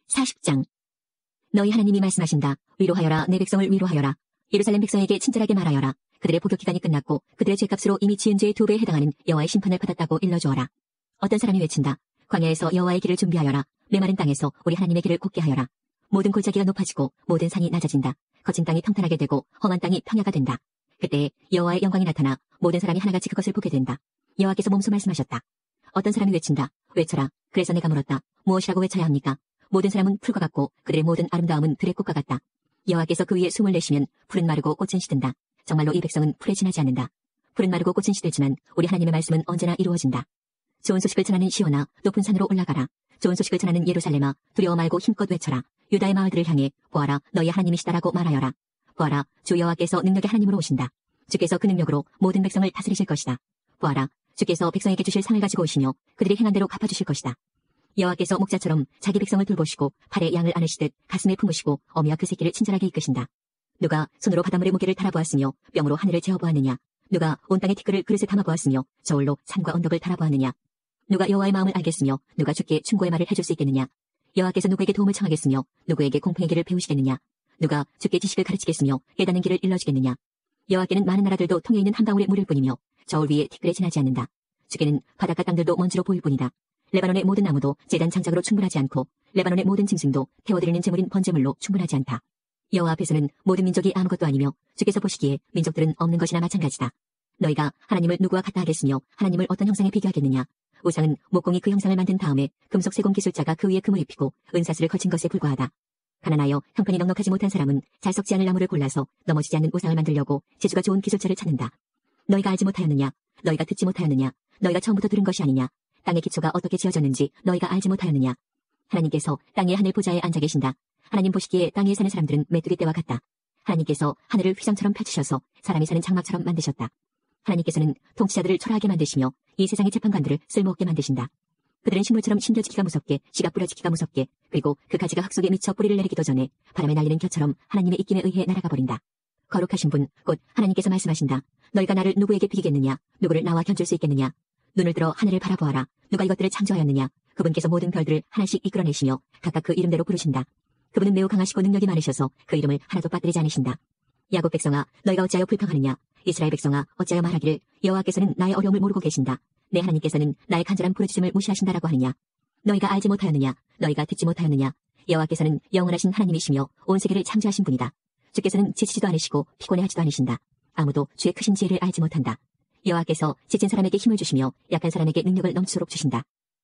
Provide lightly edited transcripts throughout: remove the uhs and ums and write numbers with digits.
40장. 너희 하나님이 말씀하신다. 위로하여라. 내 백성을 위로하여라. 예루살렘 백성에게 친절하게 말하여라. 그들의 복역기간이 끝났고 그들의 죄값으로 이미 지은 죄의 2배에 해당하는 여호와의 심판을 받았다고 일러주어라. 어떤 사람이 외친다. 광야에서 여호와의 길을 준비하여라. 메마른 땅에서 우리 하나님의 길을 곱게 하여라. 모든 골짜기가 높아지고 모든 산이 낮아진다. 거친 땅이 평탄하게 되고 험한 땅이 평야가 된다. 그때 여호와의 영광이 나타나 모든 사람이 하나같이 그것을 보게 된다. 여호와께서 몸소 말씀하셨다. 어떤 사람이 외친다. 외쳐라. 그래서 내가 물었다. 무엇이라고 외쳐야 합니까? 모든 사람은 풀과 같고 그들의 모든 아름다움은 들의 꽃과 같다. 여호와께서 그 위에 숨을 내쉬면 풀은 마르고 꽃은 시든다. 정말로 이 백성은 풀에 지나지 않는다. 풀은 마르고 꽃은 시들지만 우리 하나님의 말씀은 언제나 이루어진다. 좋은 소식을 전하는 시온아, 높은 산으로 올라가라. 좋은 소식을 전하는 예루살렘아, 두려워 말고 힘껏 외쳐라. 유다의 마을들을 향해 보아라, 너희 하나님이시다라고 말하여라. 보아라, 주 여호와께서 능력의 하나님으로 오신다. 주께서 그 능력으로 모든 백성을 다스리실 것이다. 보아라, 주께서 백성에게 주실 상을 가지고 오시며 그들이 행한 대로 갚아주실 것이다. 여호와께서 목자처럼 자기 백성을 돌보시고 팔에 양을 안으시듯 가슴에 품으시고 어미와 그 새끼를 친절하게 이끄신다. 누가 손으로 바닷물의 무게를 달아보았으며 뼈으로 하늘을 재어보았느냐? 누가 온 땅의 티끌을 그릇에 담아보았으며 저울로 산과 언덕을 달아보았느냐? 누가 여호와의 마음을 알겠으며 누가 주께 충고의 말을 해줄 수 있겠느냐? 여호와께서 누구에게 도움을 청하겠으며 누구에게 공평의 길을 배우시겠느냐? 누가 주께 지식을 가르치겠으며 깨닫는 길을 일러주겠느냐? 여호와께는 많은 나라들도 통해 있는 한 방울의 물일 뿐이며 저울 위에 티끌에 지나지 않는다. 주께는 바닷가 땅들도 먼지로 보일 뿐이다. 레바논의 모든 나무도 제단 장작으로 충분하지 않고 레바논의 모든 짐승도 태워드리는 제물인 번제물로 충분하지 않다. 여호와 앞에서는 모든 민족이 아무것도 아니며 주께서 보시기에 민족들은 없는 것이나 마찬가지다. 너희가 하나님을 누구와 같다 하겠으며 하나님을 어떤 형상에 비교하겠느냐? 우상은 목공이 그 형상을 만든 다음에 금속 세공 기술자가 그 위에 금을 입히고 은사슬을 거친 것에 불과하다. 가난하여 형편이 넉넉하지 못한 사람은 잘 썩지 않을 나무를 골라서 넘어지지 않는 우상을 만들려고 재주가 좋은 기술자를 찾는다. 너희가 알지 못하였느냐? 너희가 듣지 못하였느냐? 너희가 처음부터 들은 것이 아니냐? 땅의 기초가 어떻게 지어졌는지 너희가 알지 못하였느냐? 하나님께서 땅의 하늘 보좌에 앉아 계신다. 하나님 보시기에 땅에 사는 사람들은 메뚜기 떼와 같다. 하나님께서 하늘을 휘장처럼 펼치셔서 사람이 사는 장막처럼 만드셨다. 하나님께서는 통치자들을 초라하게 만드시며 이 세상의 재판관들을 쓸모없게 만드신다. 그들은 식물처럼 심겨지기가 무섭게 씨가 뿌려지기가 무섭게 그리고 그 가지가 흙 속에 미쳐 뿌리를 내리기도 전에 바람에 날리는 겨처럼 하나님의 입김에 의해 날아가 버린다. 거룩하신 분 곧 하나님께서 말씀하신다. 너희가 나를 누구에게 비기겠느냐? 누구를 나와 견줄 수 있겠느냐? 눈을 들어 하늘을 바라보아라. 누가 이것들을 창조하였느냐? 그분께서 모든 별들을 하나씩 이끌어내시며 각각 그 이름대로 부르신다. 그분은 매우 강하시고 능력이 많으셔서 그 이름을 하나도 빠뜨리지 않으신다. 야곱 백성아, 너희가 어찌하여 불평하느냐? 이스라엘 백성아, 어찌하여 말하기를 여호와께서는 나의 어려움을 모르고 계신다. 내 하나님께서는 나의 간절한 부르짖음을 무시하신다라고 하느냐? 너희가 알지 못하였느냐? 너희가 듣지 못하였느냐? 여호와께서는 영원하신 하나님이시며 온 세계를 창조하신 분이다. 주께서는 지치지도 않으시고 피곤해하지도 않으신다. 아무도 주의 크신 지혜를 알지 못한다. 여호와께서 지친 사람에게 힘을 주시며 약한 사람에게 능력을 넘치도록 주신다.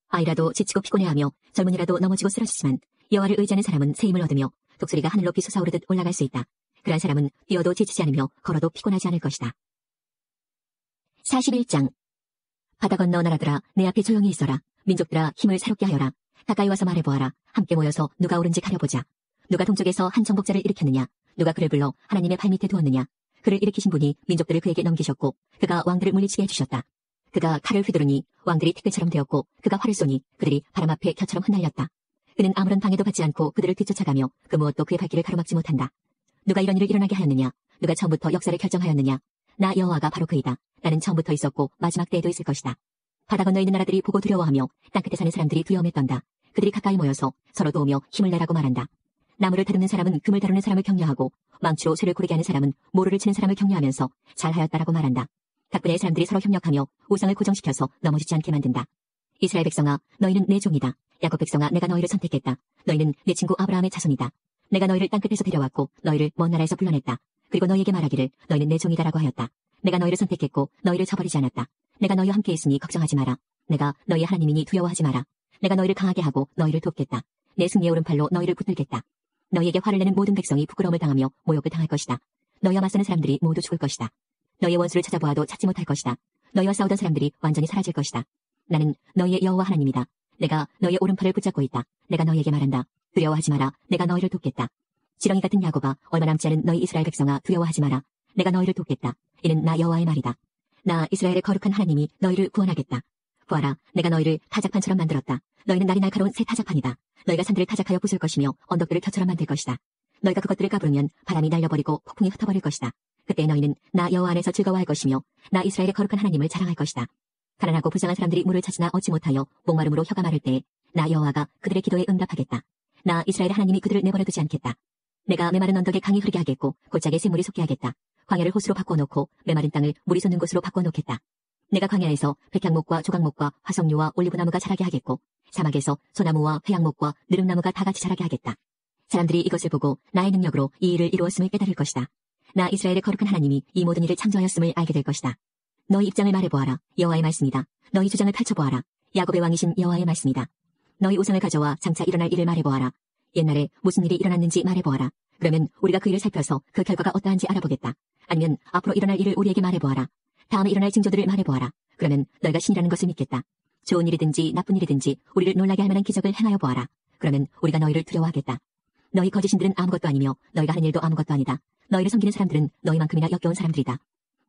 아이라도 지치고 피곤해하며 젊은이라도 넘어지고 쓰러지지만 여호와를 의지하는 사람은 새 힘을 얻으며 독수리가 하늘 높이 솟아오르듯 올라갈 수 있다. 그러한 사람은 뛰어도 지치지 않으며 걸어도 피곤하지 않을 것이다. 41장. 바다 건너 나라들아, 내 앞에 조용히 있어라. 민족들아, 힘을 새롭게 하여라. 가까이 와서 말해보아라. 함께 모여서 누가 옳은지 가려보자. 누가 동쪽에서 한 정복자를 일으켰느냐? 누가 그를 불러 하나님의 발밑에 두었느냐? 그를 일으키신 분이 민족들을 그에게 넘기셨고 그가 왕들을 물리치게 해주셨다. 그가 칼을 휘두르니 왕들이 티끌처럼 되었고 그가 활을 쏘니 그들이 바람 앞에 겨처럼 흩날렸다. 그는 아무런 방해도 받지 않고 그들을 뒤쫓아가며 그 무엇도 그의 발길을 가로막지 못한다. 누가 이런 일을 일어나게 하였느냐? 누가 처음부터 역사를 결정하였느냐? 나 여호와가 바로 그이다. 나는 처음부터 있었고 마지막 때에도 있을 것이다. 바다 건너 있는 나라들이 보고 두려워하며 땅끝에 사는 사람들이 두려움에 떤다. 그들이 가까이 모여서 서로 도우며 힘을 내라고 말한다. 나무를 다루는 사람은 금을 다루는 사람을 격려하고 망치로 쇠를 고르게 하는 사람은 모루를 치는 사람을 격려하면서 잘하였다라고 말한다. 각 분야의 사람들이 서로 협력하며 우상을 고정시켜서 넘어지지 않게 만든다. 이스라엘 백성아, 너희는 내 종이다. 야곱 백성아, 내가 너희를 선택했다. 너희는 내 친구 아브라함의 자손이다. 내가 너희를 땅끝에서 데려왔고 너희를 먼 나라에서 불러냈다. 그리고 너희에게 말하기를 너희는 내 종이다라고 하였다. 내가 너희를 선택했고 너희를 저버리지 않았다. 내가 너희와 함께 있으니 걱정하지 마라. 내가 너희의 하나님이니 두려워하지 마라. 내가 너희를 강하게 하고 너희를 돕겠다. 내 승리의 오른팔로 너희를 붙들겠다. 너희에게 화를 내는 모든 백성이 부끄러움을 당하며 모욕을 당할 것이다. 너희와 맞서는 사람들이 모두 죽을 것이다. 너희의 원수를 찾아보아도 찾지 못할 것이다. 너희와 싸우던 사람들이 완전히 사라질 것이다. 나는 너희의 여호와 하나님이다. 내가 너희의 오른팔을 붙잡고 있다. 내가 너희에게 말한다. 두려워하지 마라. 내가 너희를 돕겠다. 지렁이 같은 야곱아, 얼마 남지 않은 너희 이스라엘 백성아, 두려워하지 마라. 내가 너희를 돕겠다. 이는 나 여호와의 말이다. 나 이스라엘의 거룩한 하나님이 너희를 구원하겠다. 보아라, 내가 너희를 타작판처럼 만들었다. 너희는 날이 날카로운 새 타작판이다. 너희가 산들을 타작하여 부술 것이며 언덕들을 벼처럼 만들 것이다. 너희가 그것들을 까부르면 바람이 날려버리고 폭풍이 흩어버릴 것이다. 그때 너희는 나 여호와 안에서 즐거워할 것이며 나 이스라엘의 거룩한 하나님을 자랑할 것이다. 가난하고 불쌍한 사람들이 물을 찾으나 얻지 못하여 목마름으로 혀가 마를 때에 나 여호와가 그들의 기도에 응답하겠다. 나 이스라엘 하나님이 그들을 내버려두지 않겠다. 내가 메마른 언덕에 강이 흐르게 하겠고 골짜기에 샘물이 솟게 하겠다. 광야를 호수로 바꿔놓고 메마른 땅을 물이 솟는 곳으로 바꿔놓겠다. 내가 광야에서 백향목과 조각목과 화석류와 올리브나무가 자라게 하겠고 사막에서 소나무와 회양목과 느릅나무가 다 같이 자라게 하겠다. 사람들이 이것을 보고 나의 능력으로 이 일을 이루었음을 깨달을 것이다. 나 이스라엘의 거룩한 하나님이 이 모든 일을 창조하였음을 알게 될 것이다. 너희 입장을 말해보아라. 여호와의 말씀이다. 너희 주장을 펼쳐보아라. 야곱의 왕이신 여호와의 말씀이다. 너희 우상을 가져와 장차 일어날 일을 말해보아라. 옛날에 무슨 일이 일어났는지 말해보아라. 그러면 우리가 그 일을 살펴서 그 결과가 어떠한지 알아보겠다. 아니면 앞으로 일어날 일을 우리에게 말해보아라. 다음에 일어날 징조들을 말해보아라. 그러면 너희가 신이라는 것을 믿겠다. 좋은 일이든지 나쁜 일이든지 우리를 놀라게 할 만한 기적을 행하여 보아라. 그러면 우리가 너희를 두려워하겠다. 너희 거짓신들은 아무것도 아니며 너희가 하는 일도 아무것도 아니다. 너희를 섬기는 사람들은 너희만큼이나 역겨운 사람들이다.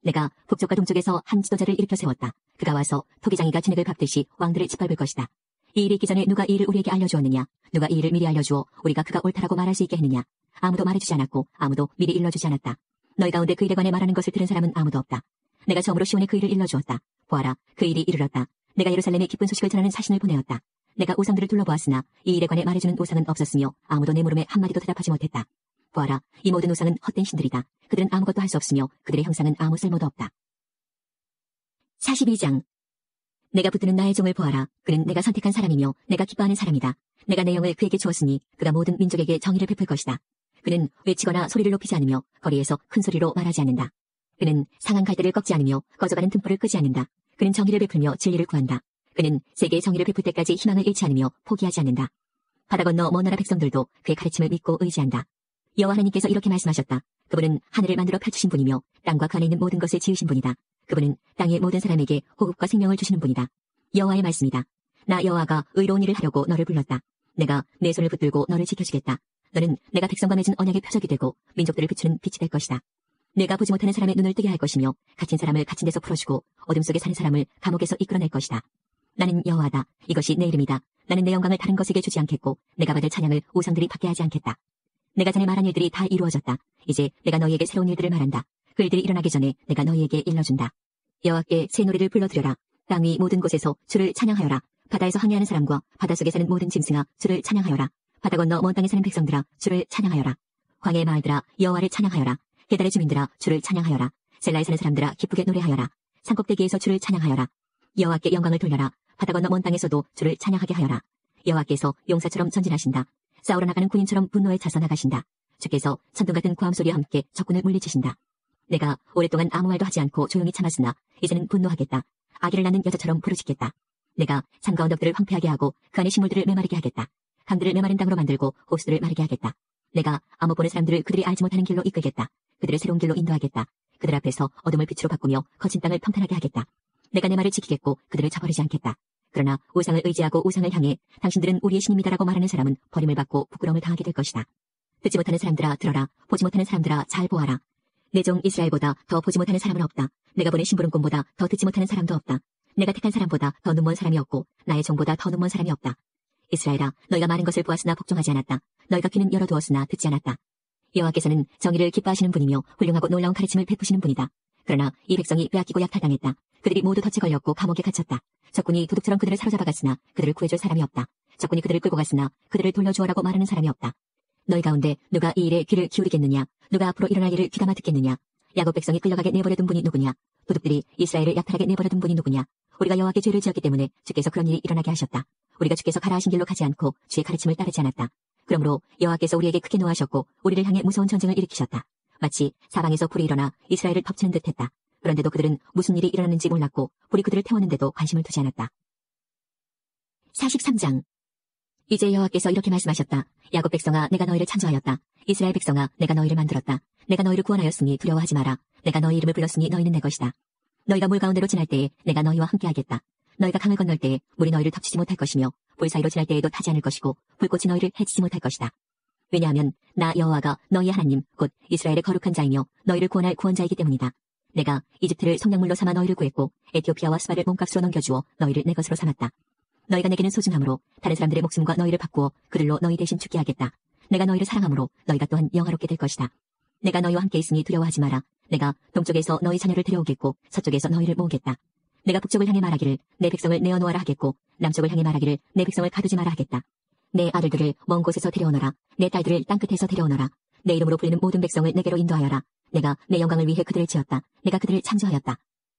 내가 북쪽과 동쪽에서 한 지도자를 일으켜 세웠다. 그가 와서 토기장이가 진액을 밟듯이 왕들을 짓밟을 것이다. 이 일이 있기 전에 누가 이 일을 우리에게 알려주었느냐? 누가 이 일을 미리 알려주어 우리가 그가 옳다라고 말할 수 있게 했느냐? 아무도 말해주지 않았고 아무도 미리 일러주지 않았다. 너희 가운데 그 일에 관해 말하는 것을 들은 사람은 아무도 없다. 내가 처음으로 시온에 그 일을 일러주었다. 보아라, 그 일이 이르렀다. 내가 예루살렘에 기쁜 소식을 전하는 사신을 보내었다. 내가 우상들을 둘러보았으나 이 일에 관해 말해주는 우상은 없었으며 아무도 내 물음에 한마디도 대답하지 못했다. 보아라, 이 모든 우상은 헛된 신들이다. 그들은 아무것도 할 수 없으며 그들의 형상은 아무 쓸모도 없다. 42장. 내가 붙드는 나의 종을 보아라. 그는 내가 선택한 사람이며 내가 기뻐하는 사람이다. 내가 내 영을 그에게 주었으니 그가 모든 민족에게 정의를 베풀 것이다. 그는 외치거나 소리를 높이지 않으며 거리에서 큰 소리로 말하지 않는다. 그는 상한 갈대를 꺾지 않으며 꺼져가는 등불을 끄지 않는다. 그는 정의를 베풀며 진리를 구한다. 그는 세계의 정의를 베풀 때까지 희망을 잃지 않으며 포기하지 않는다. 바다 건너 먼 나라 백성들도 그의 가르침을 믿고 의지한다. 여호와 하나님께서 이렇게 말씀하셨다. 그분은 하늘을 만들어 펼치신 분이며 땅과 그 안에 있는 모든 것을 지으신 분이다. 그분은 땅의 모든 사람에게 호흡과 생명을 주시는 분이다. 여호와의 말씀이다. 나 여호와가 의로운 일을 하려고 너를 불렀다. 내가 내 손을 붙들고 너를 지켜주겠다. 너는 내가 백성과 맺은 언약의 표적이 되고 민족들을 비추는 빛이 될 것이다. 내가 보지 못하는 사람의 눈을 뜨게 할 것이며 갇힌 사람을 갇힌 데서 풀어주고 어둠 속에 사는 사람을 감옥에서 이끌어낼 것이다. 나는 여호와다. 이것이 내 이름이다. 나는 내 영광을 다른 것에게 주지 않겠고 내가 받을 찬양을 우상들이 받게 하지 않겠다. 내가 전에 말한 일들이 다 이루어졌다. 이제 내가 너희에게 새로운 일들을 말한다. 그 일들이 일어나기 전에 내가 너희에게 일러준다. 여호와께 새 노래를 불러드려라. 땅 위 모든 곳에서 주를 찬양하여라. 바다에서 항해하는 사람과 바닷속에 사는 모든 짐승아 주를 찬양하여라. 바다 건너 먼 땅에 사는 백성들아 주를 찬양하여라. 광야의 마을들아 여호와를 찬양하여라. 게달의 주민들아 주를 찬양하여라. 셀라에 사는 사람들아 기쁘게 노래하여라. 산꼭대기에서 주를 찬양하여라. 여호와께 영광을 돌려라. 바다 건너 먼 땅에서도 주를 찬양하게 하여라. 여호와께서 용사처럼 전진하신다. 싸우러 나가는 군인처럼 분노에 차서 나가신다. 주께서 천둥 같은 고함 소리와 함께 적군을 물리치신다. 내가 오랫동안 아무 말도 하지 않고 조용히 참았으나 이제는 분노하겠다. 아기를 낳는 여자처럼 부르짖겠다. 내가 산과 언덕들을 황폐하게 하고 그 안에 식물들을 메마르게 하겠다. 강들을 메마른 땅으로 만들고 호수들을 마르게 하겠다. 내가 아무 보는 사람들을 그들이 알지 못하는 길로 이끌겠다. 그들을 새로운 길로 인도하겠다. 그들 앞에서 어둠을 빛으로 바꾸며 거친 땅을 평탄하게 하겠다. 내가 내 말을 지키겠고 그들을 저버리지 않겠다. 그러나 우상을 의지하고 우상을 향해 당신들은 우리의 신입니다라고 말하는 사람은 버림을 받고 부끄러움을 당하게 될 것이다. 듣지 못하는 사람들아 들어라. 보지 못하는 사람들아 잘 보아라. 내 종 이스라엘보다 더 보지 못하는 사람은 없다. 내가 보낸 심부름꾼보다 더 듣지 못하는 사람도 없다. 내가 택한 사람보다 더 눈먼 사람이 없고 나의 종보다 더 눈먼 사람이 없다. 이스라엘아, 너희가 많은 것을 보았으나 복종하지 않았다. 너희가 귀는 열어두었으나 듣지 않았다. 여호와께서는 정의를 기뻐하시는 분이며 훌륭하고 놀라운 가르침을 베푸시는 분이다. 그러나 이 백성이 빼앗기고 약탈당했다. 그들이 모두 덫에 걸렸고 감옥에 갇혔다. 적군이 도둑처럼 그들을 사로잡아갔으나 그들을 구해줄 사람이 없다. 적군이 그들을 끌고 갔으나 그들을 돌려주어라고 말하는 사람이 없다. 너희 가운데 누가 이 일에 귀를 기울이겠느냐? 누가 앞으로 일어날 일을 귀담아 듣겠느냐? 야곱 백성이 끌려가게 내버려둔 분이 누구냐? 도둑들이 이스라엘을 약탈하게 내버려둔 분이 누구냐? 우리가 여호와께 죄를 지었기 때문에 주께서 그런 일이 일어나게 하셨다. 우리가 주께서 가라 하신 길로 가지 않고 주의 가르침을 따르지 않았다. 그러므로 여호와께서 우리에게 크게 노하셨고 우리를 향해 무서운 전쟁을 일으키셨다. 마치 사방에서 불이 일어나 이스라엘을 덮치는 듯했다. 그런데도 그들은 무슨 일이 일어났는지 몰랐고 불이 그들을 태웠는데도 관심을 두지 않았다. 43장. 이제 여호와께서 이렇게 말씀하셨다. 야곱 백성아, 내가 너희를 창조하였다. 이스라엘 백성아, 내가 너희를 만들었다. 내가 너희를 구원하였으니 두려워하지 마라. 내가 너희 이름을 불렀으니 너희는 내 것이다. 너희가 물 가운데로 지날 때에 내가 너희와 함께하겠다. 너희가 강을 건널 때에 물이 너희를 덮치지 못할 것이며 불 사이로 지날 때에도 타지 않을 것이고 불꽃이 너희를 해치지 못할 것이다. 왜냐하면 나 여호와가 너희의 하나님 곧 이스라엘의 거룩한 자이며 너희를 구원할 구원자이기 때문이다. 내가 이집트를 성량물로 삼아 너희를 구했고 에티오피아와 스바를 몸값으로 넘겨주어 너희를 내 것으로 삼았다. 너희가 내게는 소중함으로 다른 사람들의 목숨과 너희를 바꾸어 그들로 너희 대신 죽게 하겠다. 내가 너희를 사랑함으로 너희가 또한 영화롭게 될 것이다. 내가 너희와 함께 있으니 두려워하지 마라. 내가 동쪽에서 너희 자녀를 데려오겠고 서쪽에서 너희를 모으겠다. 내가 북쪽을 향해 말하기를 내 백성을 내어놓아라 하겠고 남쪽을 향해 말하기를 내 백성을 가두지 마라 하겠다. 내 아들들을 먼 곳에서 데려오너라. 내 딸들을 땅끝에서 데려오너라. 내 이름으로 불리는 모든 백성을 내게로 인도하여라. 내가 내 영광을 위해 그들을 지었다. 내가 그들을 창조하였다.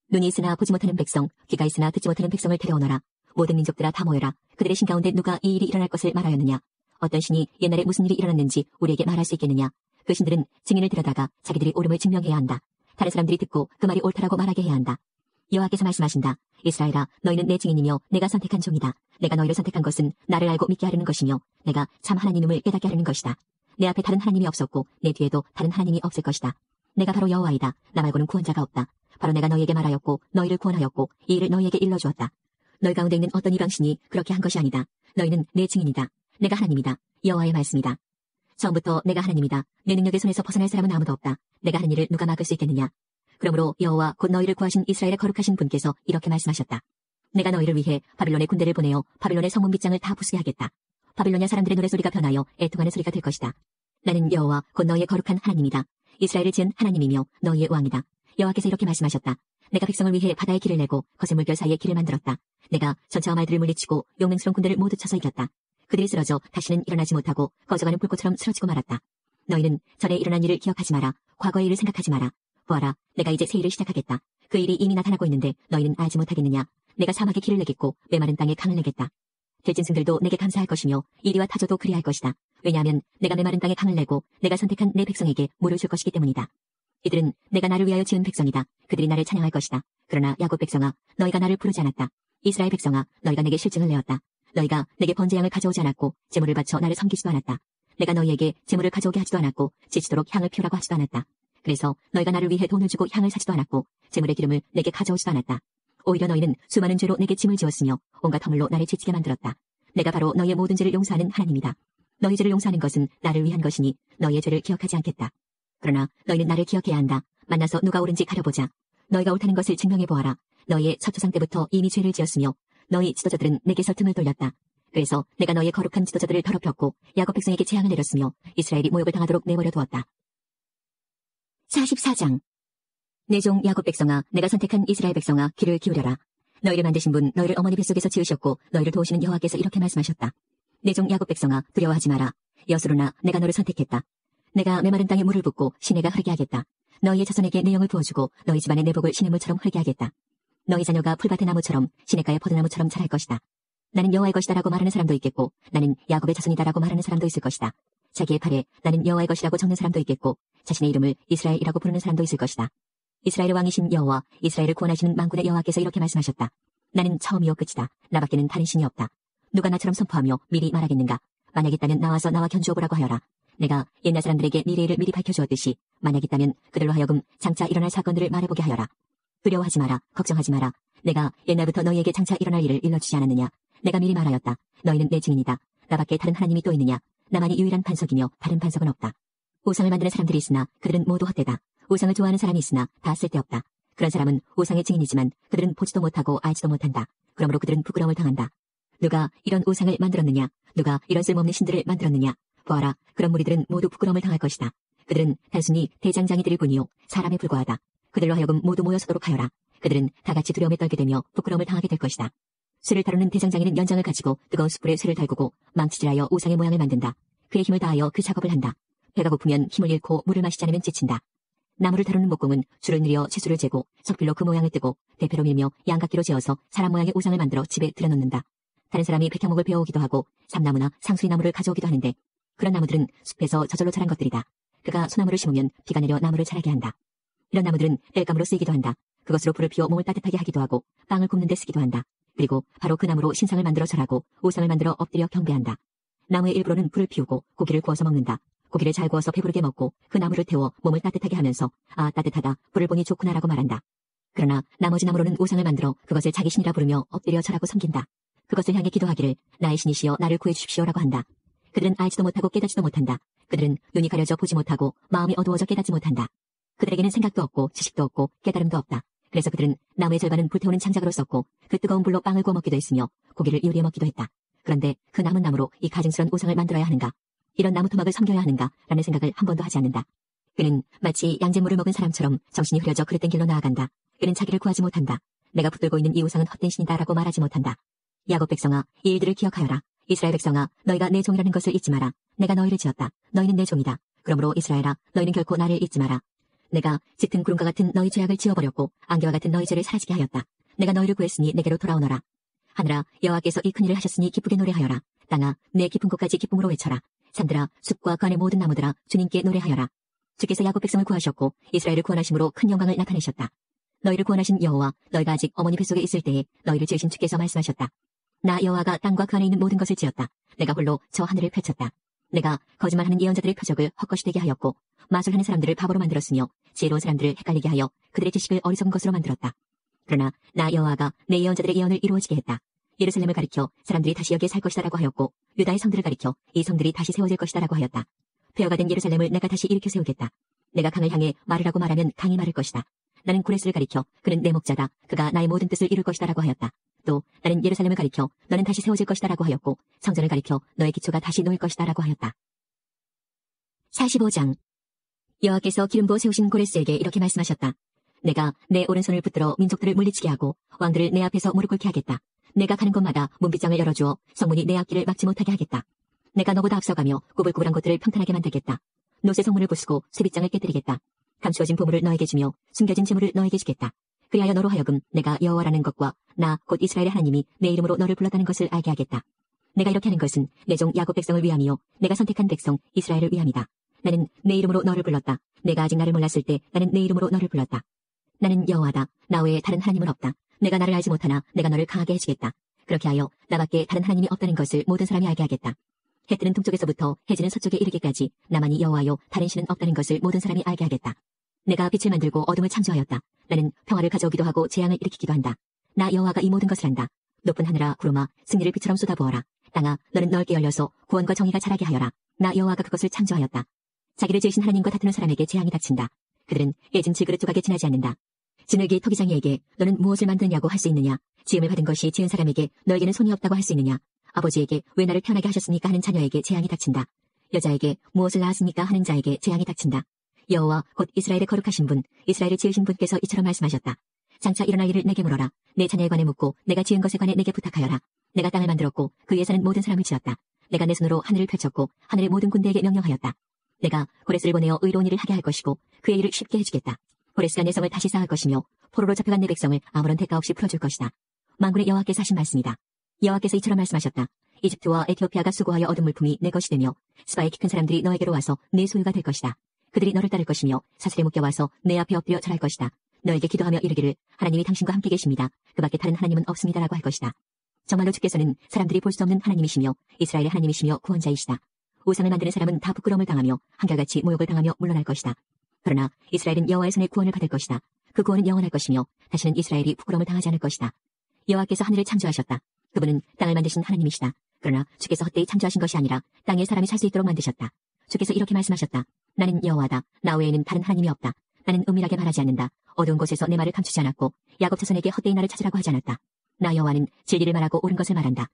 눈이 있으나 보지 못하는 백성, 귀가 있으나 듣지 못하는 백성을 데려오너라. 모든 민족들아 다 모여라. 그들의 신 가운데 누가 이 일이 일어날 것을 말하였느냐? 어떤 신이 옛날에 무슨 일이 일어났는지 우리에게 말할 수 있겠느냐? 그 신들은 증인을 데려다가 자기들이 옳음을 증명해야 한다. 다른 사람들이 듣고 그 말이 옳다라고 말하게 해야 한다. 여호와께서 말씀하신다. 이스라엘아, 너희는 내 증인이며 내가 선택한 종이다. 내가 너희를 선택한 것은 나를 알고 믿게 하려는 것이며 내가 참 하나님임을 깨닫게 하려는 것이다. 내 앞에 다른 하나님이 없었고 내 뒤에도 다른 하나님이 없을 것이다. 내가 바로 여호와이다. 나 말고는 구원자가 없다. 바로 내가 너희에게 말하였고 너희를 구원하였고 이 일을 너희에게 일러주었다. 너희 가운데 있는 어떤 이방신이 그렇게 한 것이 아니다. 너희는 내 증인이다. 내가 하나님이다. 여호와의 말씀이다. 처음부터 내가 하나님이다. 내 능력의 손에서 벗어날 사람은 아무도 없다. 내가 하는 일을 누가 막을 수 있겠느냐. 그러므로 여호와 곧 너희를 구하신 이스라엘의 거룩하신 분께서 이렇게 말씀하셨다. 내가 너희를 위해 바빌론의 군대를 보내어 바빌론의 성문 밑장을 다 부수게 하겠다. 바빌로냐 사람들의 노래소리가 변하여 애통하는 소리가 될 것이다. 나는 여호와 곧 너희의 거룩한 하나님이다. 이스라엘을 지은 하나님이며 너희의 왕이다. 여호와께서 이렇게 말씀하셨다. 내가 백성을 위해 바다의 길을 내고 거센 물결 사이에 길을 만들었다. 내가 전차와 말들을 물리치고 용맹스러운 군대를 모두 쳐서 이겼다. 그들이 쓰러져 다시는 일어나지 못하고 꺼져가는 불꽃처럼 쓰러지고 말았다. 너희는 전에 일어난 일을 기억하지 마라. 과거의 일을 생각하지 마라. 보아라, 내가 이제 새 일을 시작하겠다. 그 일이 이미 나타나고 있는데 너희는 알지 못하겠느냐. 내가 사막에 길을 내겠고 메마른 땅에 강을 내겠다. 들짐승들도 내게 감사할 것이며 이리와 타조도 그리할 것이다. 왜냐하면 내가 메마른 땅에 강을 내고 내가 선택한 내 백성에게 물을 줄 것이기 때문이다. 이들은 내가 나를 위하여 지은 백성이다. 그들이 나를 찬양할 것이다. 그러나 야곱 백성아, 너희가 나를 부르지 않았다. 이스라엘 백성아, 너희가 내게 실증을 내었다. 너희가 내게 번제양을 가져오지 않았고 제물을 바쳐 나를 섬기지도 않았다. 내가 너희에게 제물을 가져오게 하지도 않았고 지치도록 향을 피우라고 하지도 않았다. 그래서 너희가 나를 위해 돈을 주고 향을 사지도 않았고 제물의 기름을 내게 가져오지도 않았다. 오히려 너희는 수많은 죄로 내게 짐을 지었으며 온갖 허물로 나를 지치게 만들었다. 내가 바로 너희의 모든 죄를 용서하는 하나님이다. 너희 죄를 용서하는 것은 나를 위한 것이니 너희의 죄를 기억하지 않겠다. 그러나 너희는 나를 기억해야 한다. 만나서 누가 옳은지 가려보자. 너희가 옳다는 것을 증명해보아라. 너희의 첫 조상 때부터 이미 죄를 지었으며 너희 지도자들은 내게서 등을 돌렸다. 그래서 내가 너희의 거룩한 지도자들을 더럽혔고 야곱 백성에게 재앙을 내렸으며 이스라엘이 모욕을 당하도록 내버려 두었다. 44장. 내 종 야곱 백성아, 내가 선택한 이스라엘 백성아, 귀를 기울여라. 너희를 만드신 분, 너희를 어머니 뱃속에서 지으셨고 너희를 도우시는 여호와께서 이렇게 말씀하셨다. 내 종 야곱 백성아, 두려워하지 마라. 여수로나 내가 너를 선택했다. 내가 메마른 땅에 물을 붓고 시내가 흐르게 하겠다. 너희의 자손에게 내 영을 부어주고 너희 집안의 내복을 시냇물처럼 흐르게 하겠다. 너희 자녀가 풀밭의 나무처럼 시냇가의 포도나무처럼 자랄 것이다. 나는 여호와의 것이다라고 말하는 사람도 있겠고 나는 야곱의 자손이다라고 말하는 사람도 있을 것이다. 자기의 팔에 나는 여호와의 것이라고 적는 사람도 있겠고 자신의 이름을 이스라엘이라고 부르는 사람도 있을 것이다. 이스라엘의 왕이신 여호와, 이스라엘을 구원하시는 만군의 여호와께서 이렇게 말씀하셨다. 나는 처음이요 끝이다. 나밖에는 다른 신이 없다. 누가 나처럼 선포하며 미리 말하겠는가? 만약 있다면 나와서 나와 견주어보라고 하여라. 내가 옛날 사람들에게 미래일을 미리 밝혀주었듯이 만약 있다면 그들로 하여금 장차 일어날 사건들을 말해보게 하여라. 두려워하지 마라. 걱정하지 마라. 내가 옛날부터 너희에게 장차 일어날 일을 일러주지 않았느냐? 내가 미리 말하였다. 너희는 내 증인이다. 나밖에 다른 하나님이 또 있느냐? 나만이 유일한 반석이며 다른 반석은 없다. 우상을 만드는 사람들이 있으나 그들은 모두 헛되다. 우상을 좋아하는 사람이 있으나 다 쓸데없다. 그런 사람은 우상의 증인이지만 그들은 보지도 못하고 알지도 못한다. 그러므로 그들은 부끄러움을 당한다. 누가 이런 우상을 만들었느냐? 누가 이런 쓸모없는 신들을 만들었느냐? 보아라, 그런 무리들은 모두 부끄러움을 당할 것이다. 그들은 단순히 대장장이들일 뿐이요 사람에 불과하다. 그들로 하여금 모두 모여서도록 하여라. 그들은 다 같이 두려움에 떨게 되며 부끄러움을 당하게 될 것이다. 쇠를 다루는 대장장이는 연장을 가지고 뜨거운 숯불에 쇠를 달구고 망치질하여 우상의 모양을 만든다. 그의 힘을 다하여 그 작업을 한다. 배가 고프면 힘을 잃고 물을 마시지 않으면 지친다. 나무를 다루는 목공은 줄을 늘여 채수를 재고 석필로 그 모양을 뜨고 대패로 밀며 양각기로 재어서 사람 모양의 우상을 만들어 집에 들여놓는다. 다른 사람이 백향목을 베어오기도 하고 삼나무나 상수리나무를 가져오기도 하는데 그런 나무들은 숲에서 저절로 자란 것들이다. 그가 소나무를 심으면 비가 내려 나무를 자라게 한다. 이런 나무들은 땔감으로 쓰이기도 한다. 그것으로 불을 피워 몸을 따뜻하게 하기도 하고 빵을 굽는 데 쓰기도 한다. 그리고 바로 그 나무로 신상을 만들어 절하고 우상을 만들어 엎드려 경배한다. 나무의 일부로는 불을 피우고 고기를 구워서 먹는다. 고기를 잘 구워서 배부르게 먹고 그 나무를 태워 몸을 따뜻하게 하면서 아 따뜻하다 불을 보니 좋구나라고 말한다. 그러나 나머지 나무로는 우상을 만들어 그것을 자기 신이라 부르며 엎드려 절하고 섬긴다. 그것을 향해 기도하기를 나의 신이시여 나를 구해주십시오라고 한다. 그들은 알지도 못하고 깨닫지도 못한다. 그들은 눈이 가려져 보지 못하고 마음이 어두워져 깨닫지 못한다. 그들에게는 생각도 없고 지식도 없고 깨달음도 없다. 그래서 그들은 나무의 절반은 불태우는 장작으로 썼고 그 뜨거운 불로 빵을 구워 먹기도 했으며 고기를 요리해 먹기도 했다. 그런데 그 남은 나무로 이 가증스러운 우상을 만들어야 하는가? 이런 나무 토막을 섬겨야 하는가? 라는 생각을 한 번도 하지 않는다. 그는 마치 양잿물을 먹은 사람처럼 정신이 흐려져 그릇된 길로 나아간다. 그는 자기를 구하지 못한다. 내가 붙들고 있는 이 우상은 헛된 신이다 라고 말하지 못한다. 야곱 백성아, 이 일들을 기억하여라. 이스라엘 백성아, 너희가 내 종이라는 것을 잊지 마라. 내가 너희를 지었다. 너희는 내 종이다. 그러므로 이스라엘아, 너희는 결코 나를 잊지 마라. 내가 짙은 구름과 같은 너희 죄악을 지워버렸고 안개와 같은 너희 죄를 사라지게 하였다. 내가 너희를 구했으니 내게로 돌아오너라. 하늘아, 여호와께서 이 큰일을 하셨으니 기쁘게 노래하여라. 땅아, 내 깊은 곳까지 기쁨으로 외쳐라. 산들아, 숲과 그 안의 모든 나무들아, 주님께 노래하여라. 주께서 야곱 백성을 구하셨고 이스라엘을 구원하심으로 큰 영광을 나타내셨다. 너희를 구원하신 여호와, 너희가 아직 어머니 뱃속에 있을 때에 너희를 지으신 주께서 말씀하셨다. 나 여호와가 땅과 그 안에 있는 모든 것을 지었다. 내가 홀로 저 하늘을 펼쳤다. 내가 거짓말하는 예언자들의 표적을 헛것이 되게 하였고 마술하는 사람들을 바보로 만들었으며 지혜로운 사람들을 헷갈리게 하여 그들의 지식을 어리석은 것으로 만들었다. 그러나 나 여호와가 내 예언자들의 예언을 이루어지게 했다. 예루살렘을 가리켜 사람들이 다시 여기에 살 것이다라고 하였고 유다의 성들을 가리켜 이 성들이 다시 세워질 것이다라고 하였다. 폐허가 된 예루살렘을 내가 다시 일으켜 세우겠다. 내가 강을 향해 말으라고 말하면 강이 마를 것이다. 나는 고레스를 가리켜 그는 내 목자다. 그가 나의 모든 뜻을 이룰 것이다라고 하였다. 또 나는 예루살렘을 가리켜 너는 다시 세워질 것이다라고 하였고 성전을 가리켜 너의 기초가 다시 놓일 것이다라고 하였다. 45장. 여호와께서 기름 부어 세우신 고레스에게 이렇게 말씀하셨다. 내가 내 오른손을 붙들어 민족들을 물리치게 하고 왕들을 내 앞에서 무릎 꿇게 하겠다. 내가 가는 곳마다 문빗장을 열어주어 성문이 내 앞길을 막지 못하게 하겠다. 내가 너보다 앞서가며 꾸불꾸불한 곳들을 평탄하게 만들겠다. 노새 성문을 부수고 쇠빗장을 깨뜨리겠다. 감추어진 보물을 너에게 주며 숨겨진 재물을 너에게 주겠다. 그리하여 너로 하여금 내가 여호와라는 것과 나 곧 이스라엘의 하나님이 내 이름으로 너를 불렀다는 것을 알게 하겠다. 내가 이렇게 하는 것은 내 종 야곱 백성을 위함이요 내가 선택한 백성 이스라엘을 위함이다. 나는 내 이름으로 너를 불렀다. 내가 아직 나를 몰랐을 때 나는 내 이름으로 너를 불렀다. 나는 여호와다. 나 외에 다른 하나님은 없다. 내가 나를 알지 못하나 내가 너를 강하게 해주겠다. 그렇게 하여 나밖에 다른 하나님이 없다는 것을 모든 사람이 알게 하겠다. 해 뜨는 동쪽에서부터 해지는 서쪽에 이르기까지 나만이 여호와요 다른 신은 없다는 것을 모든 사람이 알게 하겠다. 내가 빛을 만들고 어둠을 창조하였다. 나는 평화를 가져오기도 하고 재앙을 일으키기도 한다. 나 여호와가 이 모든 것을 한다. 높은 하늘아 구름아 승리를 빛처럼 쏟아부어라. 땅아 너는 넓게 열려서 구원과 정의가 자라게 하여라. 나 여호와가 그것을 창조하였다. 자기를 지으신 하나님과 다투는 사람에게 재앙이 닥친다. 그들은 예진 질그릇 조각에 지나지 않는다. 진흙이 토기장이에게 너는 무엇을 만드느냐고 할 수 있느냐. 지음을 받은 것이 지은 사람에게 너에게는 손이 없다고 할 수 있느냐. 아버지에게 왜 나를 태어나게 하셨습니까 하는 자녀에게 재앙이 닥친다. 여자에게 무엇을 낳았습니까 하는 자에게 재앙이 닥친다. 여호와 곧 이스라엘의 거룩하신 분, 이스라엘을 지으신 분께서 이처럼 말씀하셨다. 장차 일어날 일을 내게 물어라. 내 자녀에 관해 묻고 내가 지은 것에 관해 내게 부탁하여라. 내가 땅을 만들었고 그 위에 사는 모든 사람을 지었다. 내가 내 손으로 하늘을 펼쳤고 하늘의 모든 군대에게 명령하였다. 내가 고레스를 보내어 의로운 일을 하게 할 것이고 그의 일을 쉽게 해주겠다. 고레스가 내 성을 다시 쌓을 것이며 포로로 잡혀간 내 백성을 아무런 대가 없이 풀어줄 것이다. 만군의 여호와께서 하신 말씀이다. 여호와께서 이처럼 말씀하셨다. 이집트와 에티오피아가 수고하여 얻은 물품이 내 것이 되며 스바의 키 큰 사람들이 너에게로 와서 내 소유가 될 것이다. 그들이 너를 따를 것이며 사슬에 묶여와서 내 앞에 엎드려 절할 것이다. 너에게 기도하며 이르기를 하나님이 당신과 함께 계십니다. 그 밖에 다른 하나님은 없습니다라고 할 것이다. 정말로 주께서는 사람들이 볼 수 없는 하나님이시며 이스라엘의 하나님이시며 구원자이시다. 우상을 만드는 사람은 다 부끄러움을 당하며 한결같이 모욕을 당하며 물러날 것이다. 그러나 이스라엘은 여호와의 손에 구원을 받을 것이다. 그 구원은 영원할 것이며 다시는 이스라엘이 부끄러움을 당하지 않을 것이다. 여호와께서 하늘을 창조하셨다. 그분은 땅을 만드신 하나님이시다. 그러나 주께서 헛되이 창조하신 것이 아니라 땅에 사람이 살 수 있도록 만드셨다. 주께서 이렇게 말씀하셨다. 나는 여호와다. 나 외에는 다른 하나님이 없다. 나는 은밀하게 말하지 않는다. 어두운 곳에서 내 말을 감추지 않았고 야곱 자손에게 헛되이 나를 찾으라고 하지 않았다. 나 여호와는 진리를 말하고 옳은 것을 말한다.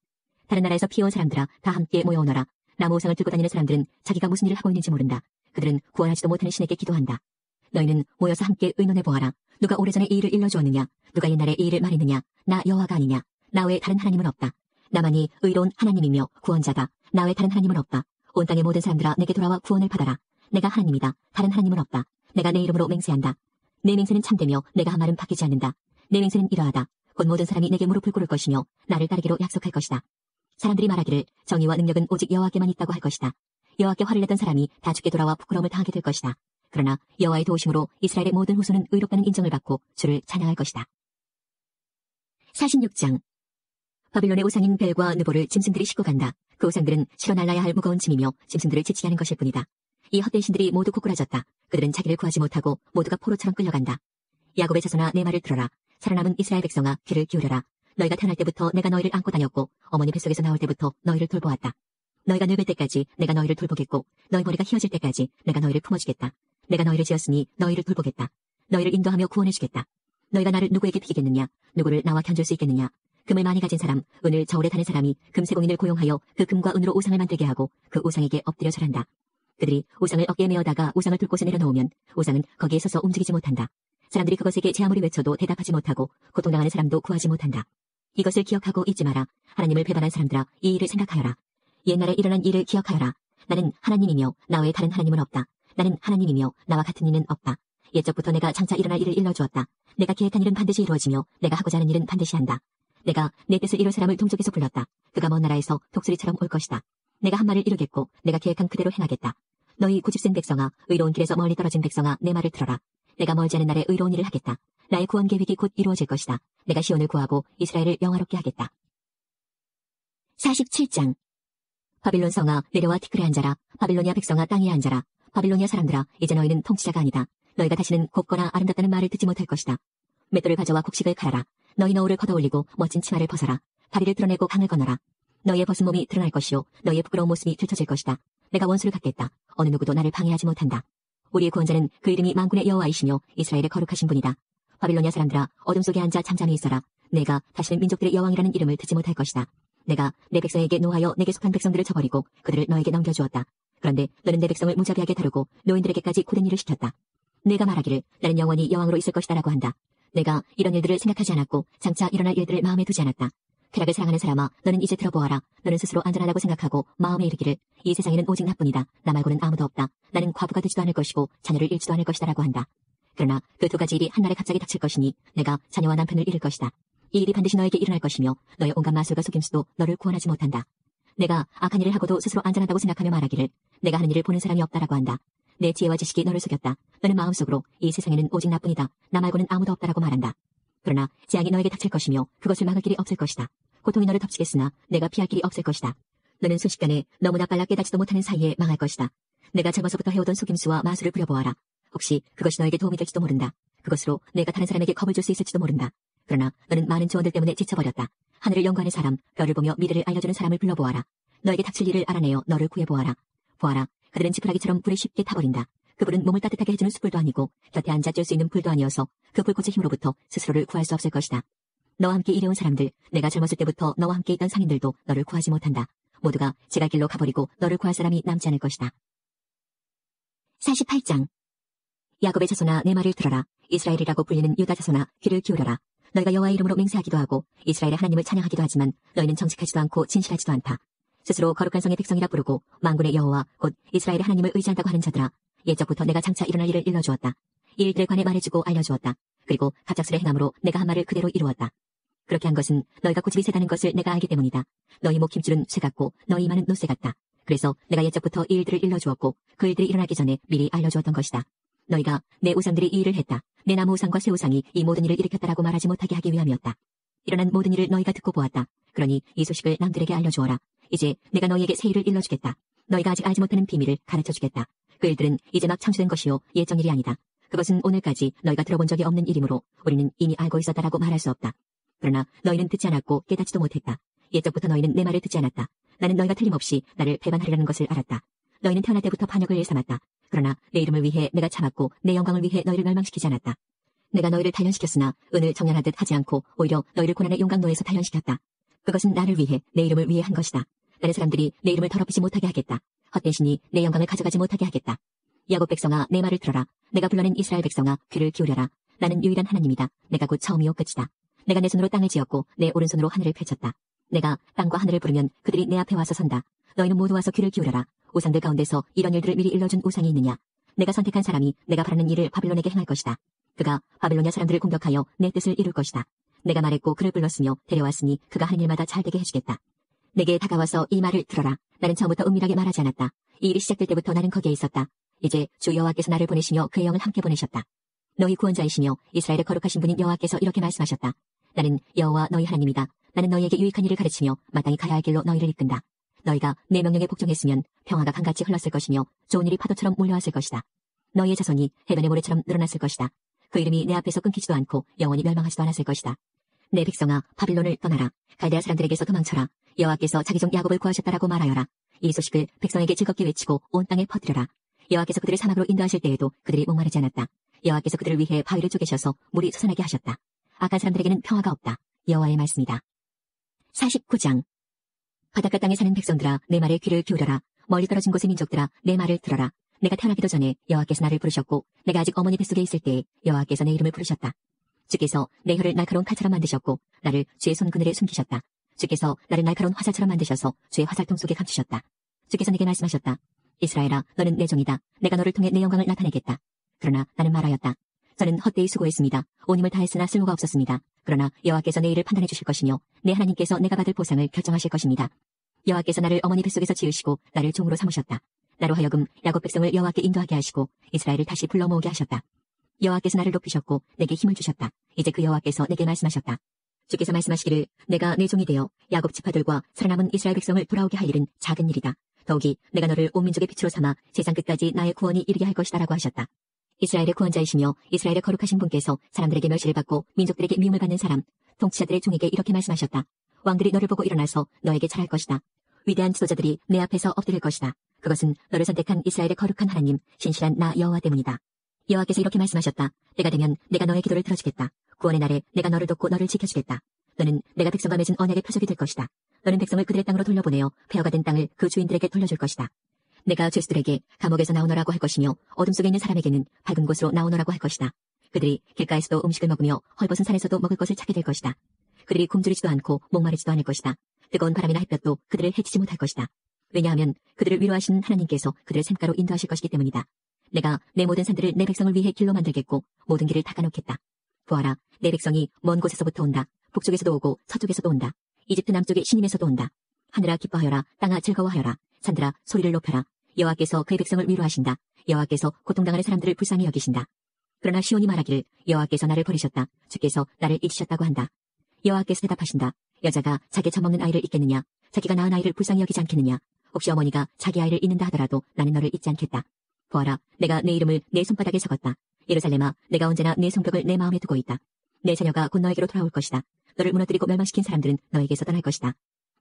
다른 나라에서 피해온 사람들아 다 함께 모여오너라. 나무 우상을 들고 다니는 사람들은 자기가 무슨 일을 하고 있는지 모른다. 그들은 구원하지도 못하는 신에게 기도한다. 너희는 모여서 함께 의논해 보아라. 누가 오래전에 이 일을 일러주었느냐. 누가 옛날에 이 일을 말했느냐. 나 여호와가 아니냐. 나 외에 다른 하나님은 없다. 나만이 의로운 하나님이며 구원자다. 나 외에 다른 하나님은 없다. 온 땅의 모든 사람들아 내게 돌아와 구원을 받아라. 내가 하나님이다. 다른 하나님은 없다. 내가 내 이름으로 맹세한다. 내 맹세는 참되며 내가 한 말은 바뀌지 않는다. 내 맹세는 이러하다. 곧 모든 사람이 내게 무릎을 꿇을 것이며 나를 따르기로 약속할 것이다. 사람들이 말하기를 정의와 능력은 오직 여호와께만 있다고 할 것이다. 여호와께 화를 냈던 사람이 다 죽게 돌아와 부끄러움을 당하게 될 것이다. 그러나 여호와의 도우심으로 이스라엘의 모든 후손은 의롭다는 인정을 받고 주를 찬양할 것이다. 46장. 바빌론의 우상인 벨과 느보를 짐승들이 싣고 간다. 그 우상들은 실어 날라야 할 무거운 짐이며 짐승들을 지치게 하는 것일 뿐이다. 이 헛된 신들이 모두 고꾸라졌다. 그들은 자기를 구하지 못하고 모두가 포로처럼 끌려간다. 야곱의 자손아 내 말을 들어라. 살아남은 이스라엘 백성아 귀를 기울여라. 너희가 태어날 때부터 내가 너희를 안고 다녔고 어머니 뱃속에서 나올 때부터 너희를 돌보았다. 너희가 늙을 때까지 내가 너희를 돌보겠고 너희 머리가 휘어질 때까지 내가 너희를 품어주겠다. 내가 너희를 지었으니 너희를 돌보겠다. 너희를 인도하며 구원해주겠다. 너희가 나를 누구에게 비기겠느냐. 누구를 나와 견줄 수 있겠느냐. 금을 많이 가진 사람, 은을 저울에 다는 사람이 금세공인을 고용하여 그 금과 은으로 우상을 만들게 하고 그 우상에게 엎드려 절한다. 그들이 우상을 어깨에 메어다가 우상을 둘 곳에 내려놓으면 우상은 거기에 서서 움직이지 못한다. 사람들이 그것에게 제 아무리 외쳐도 대답하지 못하고 고통당하는 사람도 구하지 못한다. 이것을 기억하고 잊지 마라. 하나님을 배반한 사람들아, 이 일을 생각하여라. 옛날에 일어난 일을 기억하여라. 나는 하나님이며 나 외에 다른 하나님은 없다. 나는 하나님이며 나와 같은 이는 없다. 옛적부터 내가 장차 일어날 일을 일러주었다. 내가 계획한 일은 반드시 이루어지며 내가 하고자 하는 일은 반드시 한다. 내가 내 뜻을 이룰 사람을 동쪽에서 불렀다. 그가 먼 나라에서 독수리처럼 올 것이다. 내가 한 말을 이루겠고 내가 계획한 그대로 행하겠다. 너희 고집센 백성아, 의로운 길에서 멀리 떨어진 백성아, 내 말을 들어라. 내가 멀지 않은 날에 의로운 일을 하겠다. 나의 구원 계획이 곧 이루어질 것이다. 내가 시온을 구하고 이스라엘을 영화롭게 하겠다. 47장. 바빌론 성아, 내려와 티끌에 앉아라. 바빌로니아 백성아, 땅 위에 앉아라. 바빌로니아 사람들아, 이제 너희는 통치자가 아니다. 너희가 다시는 곱거나 아름답다는 말을 듣지 못할 것이다. 맷돌을 가져와 곡식을 갈아라. 너희 너울을 걷어올리고 멋진 치마를 벗어라. 다리를 드러내고 강을 건너라. 너희의 벗은 몸이 드러날 것이요 너희의 부끄러운 모습이 들춰질 것이다. 내가 원수를 갖겠다. 어느 누구도 나를 방해하지 못한다. 우리의 구원자는 그 이름이 만군의 여호와이시며 이스라엘의 거룩하신 분이다. 바빌로니아 사람들아, 어둠 속에 앉아 잠잠히 있어라. 내가 다시는 민족들의 여왕이라는 이름을 듣지 못할 것이다. 내가 내 백성에게 노하여 내게 속한 백성들을 저버리고 그들을 너에게 넘겨주었다. 그런데 너는 내 백성을 무자비하게 다루고 노인들에게까지 고된 일을 시켰다. 내가 말하기를 나는 영원히 여왕으로 있을 것이다라고 한다. 내가 이런 일들을 생각하지 않았고 장차 일어날 일들을 마음에 두지 않았다. 쾌락을 사랑하는 사람아, 너는 이제 들어보아라. 너는 스스로 안전하다고 생각하고 마음에 이르기를 이 세상에는 오직 나뿐이다. 나 말고는 아무도 없다. 나는 과부가 되지도 않을 것이고 자녀를 잃지도 않을 것이다라고 한다. 그러나 그 두 가지 일이 한날에 갑자기 닥칠 것이니 내가 자녀와 남편을 잃을 것이다. 이 일이 반드시 너에게 일어날 것이며 너의 온갖 마술과 속임수도 너를 구원하지 못한다. 내가 악한 일을 하고도 스스로 안전하다고 생각하며 말하기를 내가 하는 일을 보는 사람이 없다라고 한다. 내 지혜와 지식이 너를 속였다. 너는 마음속으로 이 세상에는 오직 나뿐이다. 나 말고는 아무도 없다라고 말한다. 그러나 재앙이 너에게 닥칠 것이며 그것을 막을 길이 없을 것이다. 고통이 너를 덮치겠으나 내가 피할 길이 없을 것이다. 너는 순식간에 너무나 빨라 깨닫지도 못하는 사이에 망할 것이다. 내가 젊어서부터 해오던 속임수와 마술을 부려보아라. 혹시 그것이 너에게 도움이 될지도 모른다. 그것으로 내가 다른 사람에게 겁을 줄 수 있을지도 모른다. 그러나 너는 많은 조언들 때문에 지쳐버렸다. 하늘을 연구하는 사람, 별을 보며 미래를 알려주는 사람을 불러보아라. 너에게 닥칠 일을 알아내어 너를 구해보아라. 보아라, 그들은 지푸라기처럼 불을 쉽게 타버린다. 그 불은 몸을 따뜻하게 해주는 숯불도 아니고 곁에 앉아 쬐 수 있는 불도 아니어서 그 불꽃의 힘으로부터 스스로를 구할 수 없을 것이다. 너와 함께 일해온 사람들, 내가 젊었을 때부터 너와 함께 있던 상인들도 너를 구하지 못한다. 모두가 제갈 길로 가버리고 너를 구할 사람이 남지 않을 것이다. 48장. 야곱의 자손아, 내 말을 들어라. 이스라엘이라고 불리는 유다 자손아, 귀를 기울여라. 너희가 여호와의 이름으로 맹세하기도 하고 이스라엘의 하나님을 찬양하기도 하지만 너희는 정직하지도 않고 진실하지도 않다. 스스로 거룩한 성의 백성이라 부르고 만군의 여호와 곧 이스라엘의 하나님을 의지한다고 하는 자들아, 옛적부터 내가 장차 일어날 일을 일러주었다. 이 일들에 관해 말해주고 알려주었다. 그리고 갑작스레 행함으로 내가 한 말을 그대로 이루었다. 그렇게 한 것은 너희가 고집이 세다는 것을 내가 알기 때문이다. 너희 목 힘줄은 쇠 같고 너희 이마는 노쇠 같다. 그래서 내가 옛적부터 이 일들을 일러주었고 그 일들이 일어나기 전에 미리 알려주었던 것이다. 너희가 내 우상들이 이 일을 했다. 내 나무 우상과 새 우상이 이 모든 일을 일으켰다라고 말하지 못하게 하기 위함이었다. 일어난 모든 일을 너희가 듣고 보았다. 그러니 이 소식을 남들에게 알려주어라. 이제 내가 너희에게 새 일을 일러주겠다. 너희가 아직 알지 못하는 비밀을 가르쳐주겠다. 그 일들은 이제 막 창조된 것이요 예정 일이 아니다. 그것은 오늘까지 너희가 들어본 적이 없는 일이므로 우리는 이미 알고 있었다라고 말할 수 없다. 그러나 너희는 듣지 않았고 깨닫지도 못했다. 옛적부터 너희는 내 말을 듣지 않았다. 나는 너희가 틀림없이 나를 배반하리라는 것을 알았다. 너희는 태어날 때부터 반역을 일삼았다. 그러나 내 이름을 위해 내가 참았고 내 영광을 위해 너희를 멸망시키지 않았다. 내가 너희를 단련시켰으나 은을 정연하듯 하지 않고 오히려 너희를 고난의 용광로에서 단련시켰다. 그것은 나를 위해 내 이름을 위해 한 것이다. 나는 사람들이 내 이름을 더럽히지 못하게 하겠다. 헛된 신이 내 영광을 가져가지 못하게 하겠다. 야곱 백성아, 내 말을 들어라. 내가 불러낸 이스라엘 백성아, 귀를 기울여라. 나는 유일한 하나님이다. 내가 곧 처음이요 끝이다. 내가 내 손으로 땅을 지었고 내 오른손으로 하늘을 펼쳤다. 내가 땅과 하늘을 부르면 그들이 내 앞에 와서 선다. 너희는 모두 와서 귀를 기울여라. 우상들 가운데서 이런 일들을 미리 일러준 우상이 있느냐? 내가 선택한 사람이 내가 바라는 일을 바빌론에게 행할 것이다. 그가 바빌로니아 사람들을 공격하여 내 뜻을 이룰 것이다. 내가 말했고 그를 불렀으며 데려왔으니 그가 하는 일마다 잘되게 해주겠다. 내게 다가와서 이 말을 들어라. 나는 처음부터 은밀하게 말하지 않았다. 이 일이 시작될 때부터 나는 거기에 있었다. 이제 주 여호와께서 나를 보내시며 그의 영을 함께 보내셨다. 너희 구원자이시며 이스라엘의 거룩하신 분인 여호와께서 이렇게 말씀하셨다. 나는 여호와 너희 하나님이다. 나는 너희에게 유익한 일을 가르치며 마땅히 가야 할 길로 너희를 이끈다. 너희가 내 명령에 복종했으면 평화가 강같이 흘렀을 것이며 좋은 일이 파도처럼 몰려왔을 것이다. 너희의 자손이 해변의 모래처럼 늘어났을 것이다. 그 이름이 내 앞에서 끊기지도 않고 영원히 멸망하지도 않았을 것이다. 내 백성아, 바빌론을 떠나라. 갈대아 사람들에게서 도망쳐라. 여호와께서 자기 종 야곱을 구하셨다라고 말하여라. 이 소식을 백성에게 즐겁게 외치고 온 땅에 퍼뜨려라. 여호와께서 그들을 사막으로 인도하실 때에도 그들이 목마르지 않았다. 여호와께서 그들을 위해 바위를 쪼개셔서 물이 솟아나게 하셨다. 악한 사람들에게는 평화가 없다. 여호와의 말씀이다. 49장. 바닷가 땅에 사는 백성들아, 내 말에 귀를 기울여라. 멀리 떨어진 곳의 민족들아, 내 말을 들어라. 내가 태어나기도 전에 여호와께서 나를 부르셨고 내가 아직 어머니 뱃속에 있을 때에 여호와께서 내 이름을 부르셨다. 주께서 내 혀를 날카로운 칼처럼 만드셨고 나를 주의 손 그늘에 숨기셨다. 주께서 나를 날카로운 화살처럼 만드셔서 주의 화살통 속에 감추셨다. 주께서 내게 말씀하셨다. 이스라엘아, 너는 내 종이다. 내가 너를 통해 내 영광을 나타내겠다. 그러나 나는 말하였다. 저는 헛되이 수고했습니다. 온 힘을 다했으나 쓸모가 없었습니다. 그러나 여호와께서 내 일을 판단해 주실 것이며 내 하나님께서 내가 받을 보상을 결정하실 것입니다. 여호와께서 나를 어머니 뱃속에서 지으시고 나를 종으로 삼으셨다. 나로 하여금 야곱 백성을 여호와께 인도하게 하시고 이스라엘을 다시 불러 모으게 하셨다. 여호와께서 나를 높이셨고 내게 힘을 주셨다. 이제 그 여호와께서 내게 말씀하셨다. 주께서 말씀하시기를 내가 내 종이 되어 야곱 지파들과 살아남은 이스라엘 백성을 돌아오게 할 일은 작은 일이다. 더욱이 내가 너를 온 민족의 빛으로 삼아 세상 끝까지 나의 구원이 이르게 할 것이다 라고 하셨다. 이스라엘의 구원자이시며 이스라엘의 거룩하신 분께서 사람들에게 멸시를 받고 민족들에게 미움을 받는 사람, 통치자들의 종에게 이렇게 말씀하셨다. 왕들이 너를 보고 일어나서 너에게 잘할 것이다. 위대한 지도자들이 내 앞에서 엎드릴 것이다. 그것은 너를 선택한 이스라엘의 거룩한 하나님, 신실한 나 여호와 때문이다. 여호와께서 이렇게 말씀하셨다. 때가 되면 내가 너의 기도를 들어주겠다. 구원의 날에 내가 너를 돕고 너를 지켜주겠다. 너는 내가 백성과 맺은 언약의 표적이 될 것이다. 너는 백성을 그들의 땅으로 돌려보내어 폐허가 된 땅을 그 주인들에게 돌려줄 것이다. 내가 죄수들에게 감옥에서 나오너라고 할 것이며 어둠 속에 있는 사람에게는 밝은 곳으로 나오너라고 할 것이다. 그들이 길가에서도 음식을 먹으며 헐벗은 산에서도 먹을 것을 찾게 될 것이다. 그들이 굶주리지도 않고 목마르지도 않을 것이다. 뜨거운 바람이나 햇볕도 그들을 해치지 못할 것이다. 왜냐하면 그들을 위로하신 하나님께서 그들을 샘가로 인도하실 것이기 때문이다. 내가 내 모든 산들을 내 백성을 위해 길로 만들겠고 모든 길을 닦아놓겠다. 보아라, 내 백성이 먼 곳에서부터 온다. 북쪽에서도 오고 서쪽에서도 온다. 이집트 남쪽의 시님에서도 온다. 하늘아 기뻐하여라. 땅아 즐거워하여라. 산들아 소리를 높여라. 여호와께서 그의 백성을 위로하신다. 여호와께서 고통당하는 사람들을 불쌍히 여기신다. 그러나 시온이 말하기를 여호와께서 나를 버리셨다. 주께서 나를 잊으셨다고 한다. 여호와께서 대답하신다. 여자가 자기 젖먹는 아이를 잊겠느냐? 자기가 낳은 아이를 불쌍히 여기지 않겠느냐? 혹시 어머니가 자기 아이를 잊는다 하더라도 나는 너를 잊지 않겠다. 보아라, 내가 내 이름을 내 손바닥에 적었다. 예루살렘아, 내가 언제나 내 성벽을 내 마음에 두고 있다. 내 자녀가 곧 너에게로 돌아올 것이다. 너를 무너뜨리고 멸망시킨 사람들은 너에게서 떠날 것이다.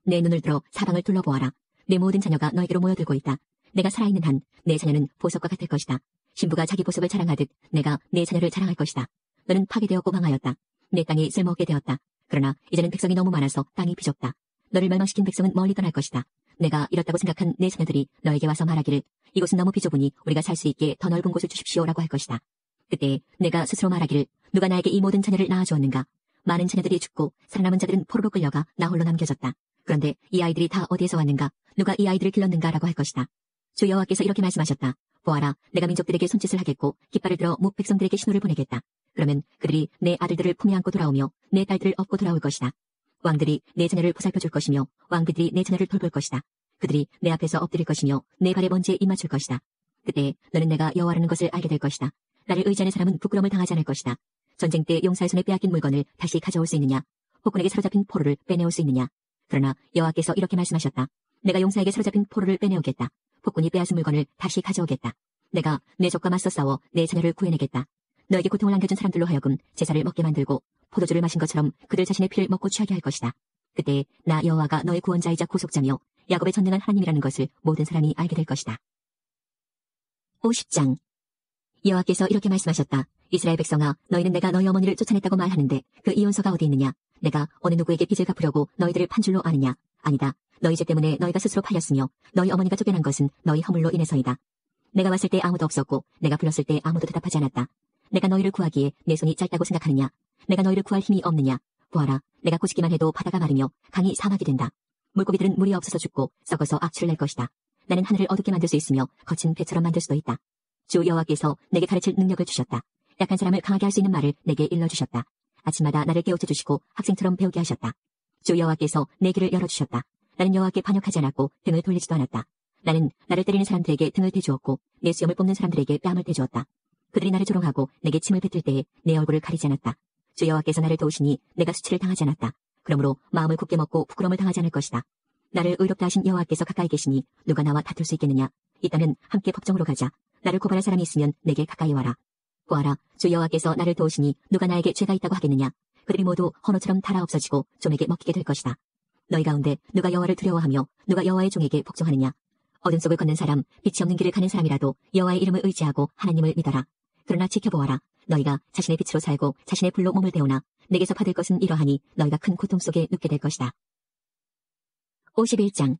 내 눈을 들어 사방을 둘러보아라. 내 모든 자녀가 너에게로 모여들고 있다. 내가 살아있는 한 내 자녀는 보석과 같을 것이다. 신부가 자기 보석을 자랑하듯 내가 내 자녀를 자랑할 것이다. 너는 파괴되었고 망하였다. 내 땅이 쓸모없게 되었다. 그러나 이제는 백성이 너무 많아서 땅이 비좁다. 너를 멸망시킨 백성은 멀리 떠날 것이다. 내가 이렇다고 생각한 내 자녀들이 너에게 와서 말하기를 이곳은 너무 비좁으니 우리가 살 수 있게 더 넓은 곳을 주십시오라고 할 것이다. 그때 내가 스스로 말하기를 누가 나에게 이 모든 자녀를 낳아주었는가? 많은 자녀들이 죽고 살아남은 자들은 포로로 끌려가 나 홀로 남겨졌다. 그런데 이 아이들이 다 어디에서 왔는가? 누가 이 아이들을 길렀는가라고 할 것이다. 주 여호와께서 이렇게 말씀하셨다. 보아라, 내가 민족들에게 손짓을 하겠고 깃발을 들어 뭇 백성들에게 신호를 보내겠다. 그러면 그들이 내 아들들을 품에 안고 돌아오며 내 딸들을 업고 돌아올 것이다. 왕들이 내 자녀를 보살펴줄 것이며 왕비들이 내 자녀를 돌볼 것이다. 그들이 내 앞에서 엎드릴 것이며 내 발에 먼지에 입 맞출 것이다. 그때 너는 내가 여호와라는 것을 알게 될 것이다. 나를 의지하는 사람은 부끄러움을 당하지 않을 것이다. 전쟁 때 용사의 손에 빼앗긴 물건을 다시 가져올 수 있느냐? 폭군에게 사로잡힌 포로를 빼내올 수 있느냐? 그러나 여호와께서 이렇게 말씀하셨다. 내가 용사에게 사로잡힌 포로를 빼내오겠다. 폭군이 빼앗은 물건을 다시 가져오겠다. 내가 내 적과 맞서 싸워 내 자녀를 구해내겠다. 너에게 고통을 안겨준 사람들로 하여금 제사를 먹게 만들고 포도주를 마신 것처럼 그들 자신의 피를 먹고 취하게 할 것이다. 그때 나 여호와가 너의 구원자이자 구속자며 야곱의 전능한 하나님이라는 것을 모든 사람이 알게 될 것이다. 50장 여호와께서 이렇게 말씀하셨다. 이스라엘 백성아, 너희는 내가 너희 어머니를 쫓아냈다고 말하는데 그 이혼서가 어디 있느냐? 내가 어느 누구에게 빚을 갚으려고 너희들을 판 줄로 아느냐? 아니다. 너희 죄 때문에 너희가 스스로 팔렸으며 너희 어머니가 쫓겨난 것은 너희 허물로 인해서이다. 내가 왔을 때 아무도 없었고 내가 불렀을 때 아무도 대답하지 않았다. 내가 너희를 구하기에 내 손이 짧다고 생각하느냐? 내가 너희를 구할 힘이 없느냐? 보아라, 내가 꼬시기만 해도 바다가 마르며 강이 사막이 된다. 물고기들은 물이 없어서 죽고 썩어서 악취를 낼 것이다. 나는 하늘을 어둡게 만들 수 있으며 거친 배처럼 만들 수도 있다. 주 여호와께서 내게 가르칠 능력을 주셨다. 약한 사람을 강하게 할 수 있는 말을 내게 일러주셨다. 아침마다 나를 깨우쳐 주시고 학생처럼 배우게 하셨다. 주 여호와께서 내 길을 열어주셨다. 나는 여호와께 반역하지 않았고 등을 돌리지도 않았다. 나는 나를 때리는 사람들에게 등을 대주었고 내 수염을 뽑는 사람들에게 뺨을 대주었다. 그들이 나를 조롱하고 내게 침을 뱉을 때에 내 얼굴을 가리지 않았다. 주 여호와께서 나를 도우시니 내가 수치를 당하지 않았다. 그러므로 마음을 굳게 먹고 부끄러움을 당하지 않을 것이다. 나를 의롭다 하신 여호와께서 가까이 계시니 누가 나와 다툴 수 있겠느냐? 있다면 함께 법정으로 가자. 나를 고발할 사람이 있으면 내게 가까이 와라. 보아라, 주 여호와께서 나를 도우시니 누가 나에게 죄가 있다고 하겠느냐? 그들이 모두 헌옷처럼 달아 없어지고 좀에게 먹히게 될 것이다. 너희 가운데 누가 여호와를 두려워하며 누가 여호와의 종에게 복종하느냐? 어둠 속을 걷는 사람, 빛이 없는 길을 가는 사람이라도 여호와의 이름을 의지하고 하나님을 믿어라. 그러나 지켜보아라. 너희가 자신의 빛으로 살고 자신의 불로 몸을 데우나 내게서 받을 것은 이러하니 너희가 큰 고통 속에 눕게 될 것이다. 51장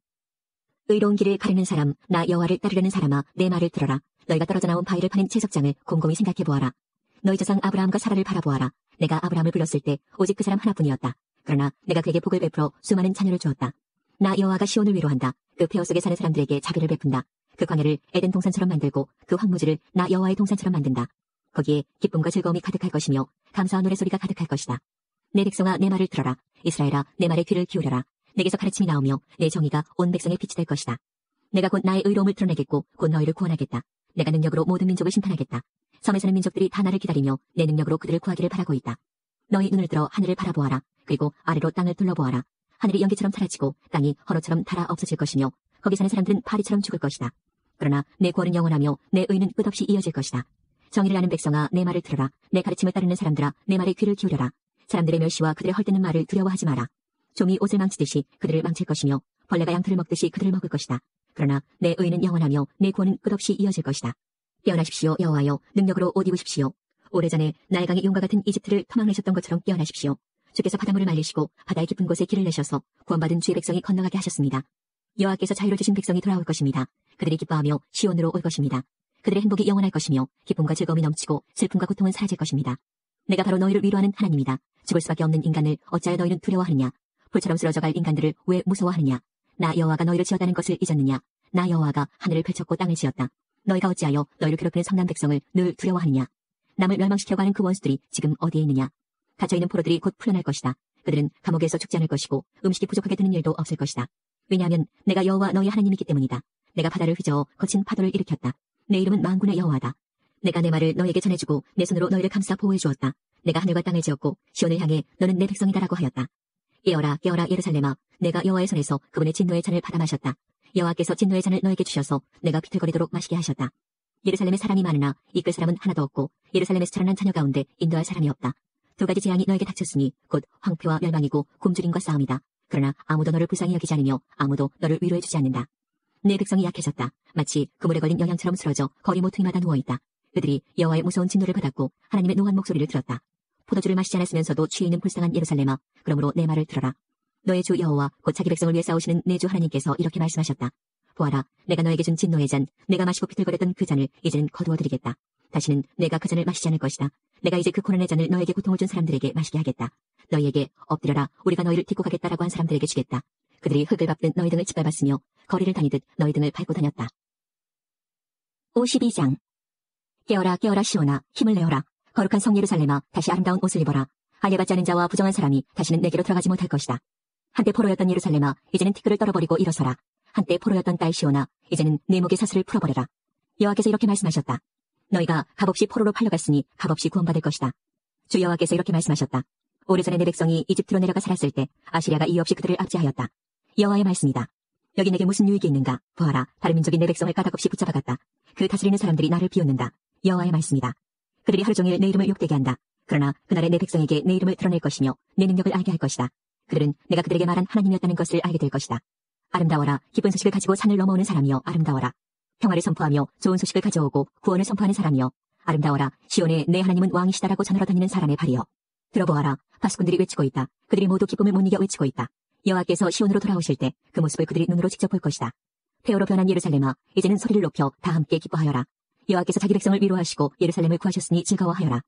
의로운 길을 가르는 사람, 나 여호와를 따르려는 사람아, 내 말을 들어라. 너희가 떨어져 나온 바위를 파는 채석장을 곰곰이 생각해보아라. 너희 조상 아브라함과 사라를 바라보아라. 내가 아브라함을 불렀을 때 오직 그 사람 하나뿐이었다. 그러나 내가 그에게 복을 베풀어 수많은 자녀를 주었다. 나 여호와가 시온을 위로한다. 그 폐허 속에 사는 사람들에게 자비를 베푼다. 그 광야를 에덴 동산처럼 만들고 그 황무지를 나 여호와의 동산처럼 만든다. 거기에 기쁨과 즐거움이 가득할 것이며 감사와 노래소리가 가득할 것이다. 내 백성아 내 말을 들어라. 이스라엘아 내 말에 귀를 기울여라. 내게서 가르침이 나오며 내 정의가 온 백성의 빛이 될 것이다. 내가 곧 나의 의로움을 드러내겠고 곧 너희를 구원하겠다. 내가 능력으로 모든 민족을 심판하겠다. 섬에 사는 민족들이 다 나를 기다리며 내 능력으로 그들을 구하기를 바라고 있다. 너희 눈을 들어 하늘을 바라보아라. 그리고 아래로 땅을 둘러보아라. 하늘이 연기처럼 사라지고 땅이 헌옷처럼 닳아 없어질 것이며 거기 사는 사람들은 파리처럼 죽을 것이다. 그러나 내 구원은 영원하며 내 의는 끝없이 이어질 것이다. 정의를 아는 백성아 내 말을 들어라. 내 가르침을 따르는 사람들아 내 말에 귀를 기울여라. 사람들의 멸시와 그들의 헐뜯는 말을 두려워하지 마라. 좀이 옷을 망치듯이 그들을 망칠 것이며 벌레가 양털을 먹듯이 그들을 먹을 것이다. 그러나 내 의는 영원하며 내 구원은 끝없이 이어질 것이다. 깨어나십시오 여호와여 능력으로 옷 입으십시오. 오래전에 나일강의 용과 같은 이집트를 토막내셨던 것처럼 깨어나십시오. 주께서 바닷물을 말리시고 바다의 깊은 곳에 길을 내셔서 구원받은 주의 백성이 건너가게 하셨습니다. 여호와께서 자유를 주신 백성이 돌아올 것입니다. 그들이 기뻐하며 시온으로 올 것입니다. 그들의 행복이 영원할 것이며 기쁨과 즐거움이 넘치고 슬픔과 고통은 사라질 것입니다. 내가 바로 너희를 위로하는 하나님이다. 죽을 수밖에 없는 인간을 어찌하여 너희는 두려워하느냐. 불처럼 쓰러져갈 인간들을 왜 무서워하느냐. 나 여호와가 너희를 지었다는 것을 잊었느냐. 나 여호와가 하늘을 펼쳤고 땅을 지었다. 너희가 어찌하여 너희를 괴롭히는 성난 백성을 늘 두려워하느냐. 남을 멸망시키려고 하는 그 원수들이 지금 어디에 있느냐. 갇혀있는 포로들이 곧 풀려날 것이다. 그들은 감옥에서 죽지 않을 것이고 음식이 부족하게 되는 일도 없을 것이다. 왜냐하면 내가 여호와 너희 하나님이기 때문이다. 내가 바다를 휘저어 거친 파도를 일으켰다. 내 이름은 만군의 여호와다. 내가 내 말을 너희에게 전해주고 내 손으로 너희를 감싸 보호해 주었다. 내가 하늘과 땅을 지었고 시온을 향해 너는 내 백성이다라고 하였다. 깨어라 깨어라 예루살렘아 내가 여호와의 손에서 그분의 진노의 잔을 받아 마셨다. 여호와께서 진노의 잔을 너에게 주셔서 내가 비틀거리도록 마시게 하셨다. 예루살렘에 사람이 많으나 이끌 사람은 하나도 없고 예루살렘에서 자라난 자녀 가운데 인도할 사람이 없다. 두 가지 재앙이 너에게 닥쳤으니 곧 황폐와 멸망이고 굶주림과 싸움이다. 그러나 아무도 너를 불쌍히 여기지 않으며 아무도 너를 위로해주지 않는다. 내 백성이 약해졌다. 마치 그물에 걸린 영양처럼 쓰러져 거리 모퉁이마다 누워있다. 그들이 여호와의 무서운 진노를 받았고 하나님의 노한 목소리를 들었다. 포도주를 마시지 않았으면서도 취해 있는 불쌍한 예루살렘아 그러므로 내 말을 들어라. 너의 주 여호와 곧 자기 백성을 위해 싸우시는 내 주 하나님께서 이렇게 말씀하셨다. 보아라 내가 너에게 준 진노의 잔 내가 마시고 비틀거렸던 그 잔을 이제는 거두어드리겠다. 다시는 내가 그 잔을 마시지 않을 것이다. 내가 이제 그 고난의 잔을 너에게 고통을 준 사람들에게 마시게 하겠다. 너희에게 엎드려라 우리가 너희를 딛고 가겠다라고 한 사람들에게 주겠다. 그들이 흙을 밟듯 너희 등을 짓밟았으며 거리를 다니듯 너희 등을 밟고 다녔다. 52장 깨어라 깨어라 시온아 힘을 내어라. 거룩한 성 예루살렘아 다시 아름다운 옷을 입어라. 할례받지 않은 자와 부정한 사람이 다시는 내게로 들어가지 못할 것이다. 한때 포로였던 예루살렘아 이제는 티끌을 떨어버리고 일어서라. 한때 포로였던 딸 시온아 이제는 내 목의 사슬을 풀어버려라. 여호와께서 이렇게 말씀하셨다. 너희가 값없이 포로로 팔려갔으니 값없이 구원받을 것이다. 주 여호와께서 이렇게 말씀하셨다. 오래전에 내 백성이 이집트로 내려가 살았을 때 아시리아가 이유 없이 그들을 압제하였다. 여호와의 말씀이다. 여기 내게 무슨 유익이 있는가. 보아라 다른 민족이 내 백성을 까닭없이 붙잡아갔다. 그 다스리는 사람들이 나를 비웃는다. 여호와의 말씀이다. 그들이 하루 종일 내 이름을 욕되게 한다. 그러나 그날에 내 백성에게 내 이름을 드러낼 것이며 내 능력을 알게 할 것이다. 그들은 내가 그들에게 말한 하나님이었다는 것을 알게 될 것이다. 아름다워라 기쁜 소식을 가지고 산을 넘어오는 사람이여 아름다워라. 평화를 선포하며 좋은 소식을 가져오고 구원을 선포하는 사람이여 아름다워라. 시온에 내 하나님은 왕이시다라고 전하러 다니는 사람의 발이여. 들어보아라. 파수꾼들이 외치고 있다. 그들이 모두 기쁨을 못 이겨 외치고 있다. 여호와께서 시온으로 돌아오실 때 그 모습을 그들이 눈으로 직접 볼 것이다. 폐허로 변한 예루살렘아 이제는 소리를 높여 다 함께 기뻐하여라. 여호와께서 자기 백성을 위로하시고 예루살렘을 구하셨으니 즐거워하여라.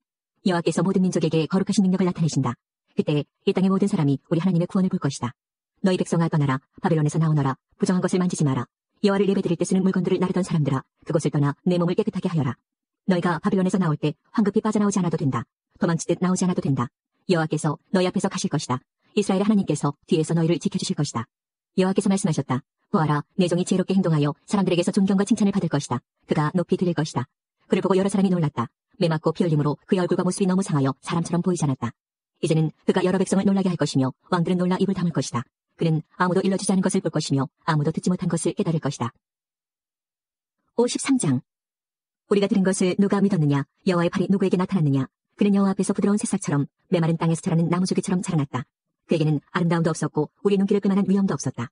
여호와께서 모든 민족에게 거룩하신 능력을 나타내신다. 그때 이 땅의 모든 사람이 우리 하나님의 구원을 볼 것이다. 너희 백성아 떠나라. 바벨론에서 나오너라. 부정한 것을 만지지 마라. 여호와를 예배드릴 때 쓰는 물건들을 나르던 사람들아 그것을 떠나 내 몸을 깨끗하게 하여라. 너희가 바벨론에서 나올 때 황급히 빠져나오지 않아도 된다. 도망치듯 나오지 않아도 된다. 여호와께서 너희 앞에서 가실 것이다. 이스라엘의 하나님께서 뒤에서 너희를 지켜주실 것이다. 여호와께서 말씀하셨다. 보아라 내 종이 지혜롭게 행동하여 사람들에게서 존경과 칭찬을 받을 것이다. 그가 높이 들릴 것이다. 그를 보고 여러 사람이 놀랐다. 매맞고 피 흘림으로 그의 얼굴과 모습이 너무 상하여 사람처럼 보이지 않았다. 이제는 그가 여러 백성을 놀라게 할 것이며 왕들은 놀라 입을 다물 것이다. 그는 아무도 일러주지 않은 것을 볼 것이며 아무도 듣지 못한 것을 깨달을 것이다. 53장 우리가 들은 것을 누가 믿었느냐. 여호와의 팔이 누구에게 나타났느냐. 그는 여호와 앞에서 부드러운 새싹처럼 메마른 땅에서 자라는 나무조기처럼 자라났다. 그에게는 아름다움도 없었고 우리의 눈길을 끌만한 위엄도 없었다.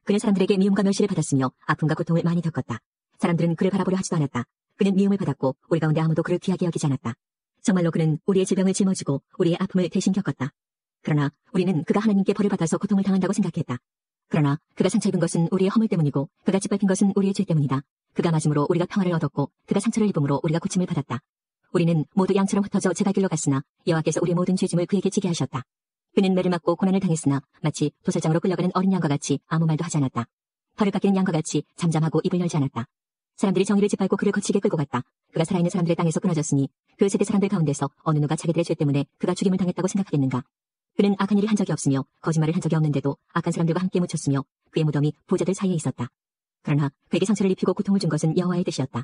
그는 사람들에게 미움과 멸시를 받았으며 아픔과 고통을 많이 겪었다. 사람들은 그를 바라보려 하지도 않았다. 그는 미움을 받았고 우리 가운데 아무도 그를 귀하게 여기지 않았다. 정말로 그는 우리의 질병을 짊어지고 우리의 아픔을 대신 겪었다. 그러나 우리는 그가 하나님께 벌을 받아서 고통을 당한다고 생각했다. 그러나 그가 상처 입은 것은 우리의 허물 때문이고 그가 짓밟힌 것은 우리의 죄 때문이다. 그가 맞음으로 우리가 평화를 얻었고 그가 상처를 입음으로 우리가 고침을 받았다. 우리는 모두 양처럼 흩어져 제갈 길로 갔으나 여호와께서 우리의 모든 죄짐을 그에게 지게 하셨다. 그는 매를 맞고 고난을 당했으나 마치 도살장으로 끌려가는 어린 양과 같이 아무 말도 하지 않았다. 털을 깎이는 양과 같이 잠잠하고 입을 열지 않았다. 사람들이 정의를 짓밟고 그를 거치게 끌고 갔다. 그가 살아있는 사람들의 땅에서 끊어졌으니 그 세대 사람들 가운데서 어느 누가 자기들의 죄 때문에 그가 죽임을 당했다고 생각하겠는가. 그는 악한 일을 한 적이 없으며 거짓말을 한 적이 없는데도 악한 사람들과 함께 묻혔으며 그의 무덤이 부자들 사이에 있었다. 그러나 그에게 상처를 입히고 고통을 준 것은 여호와의 뜻이었다.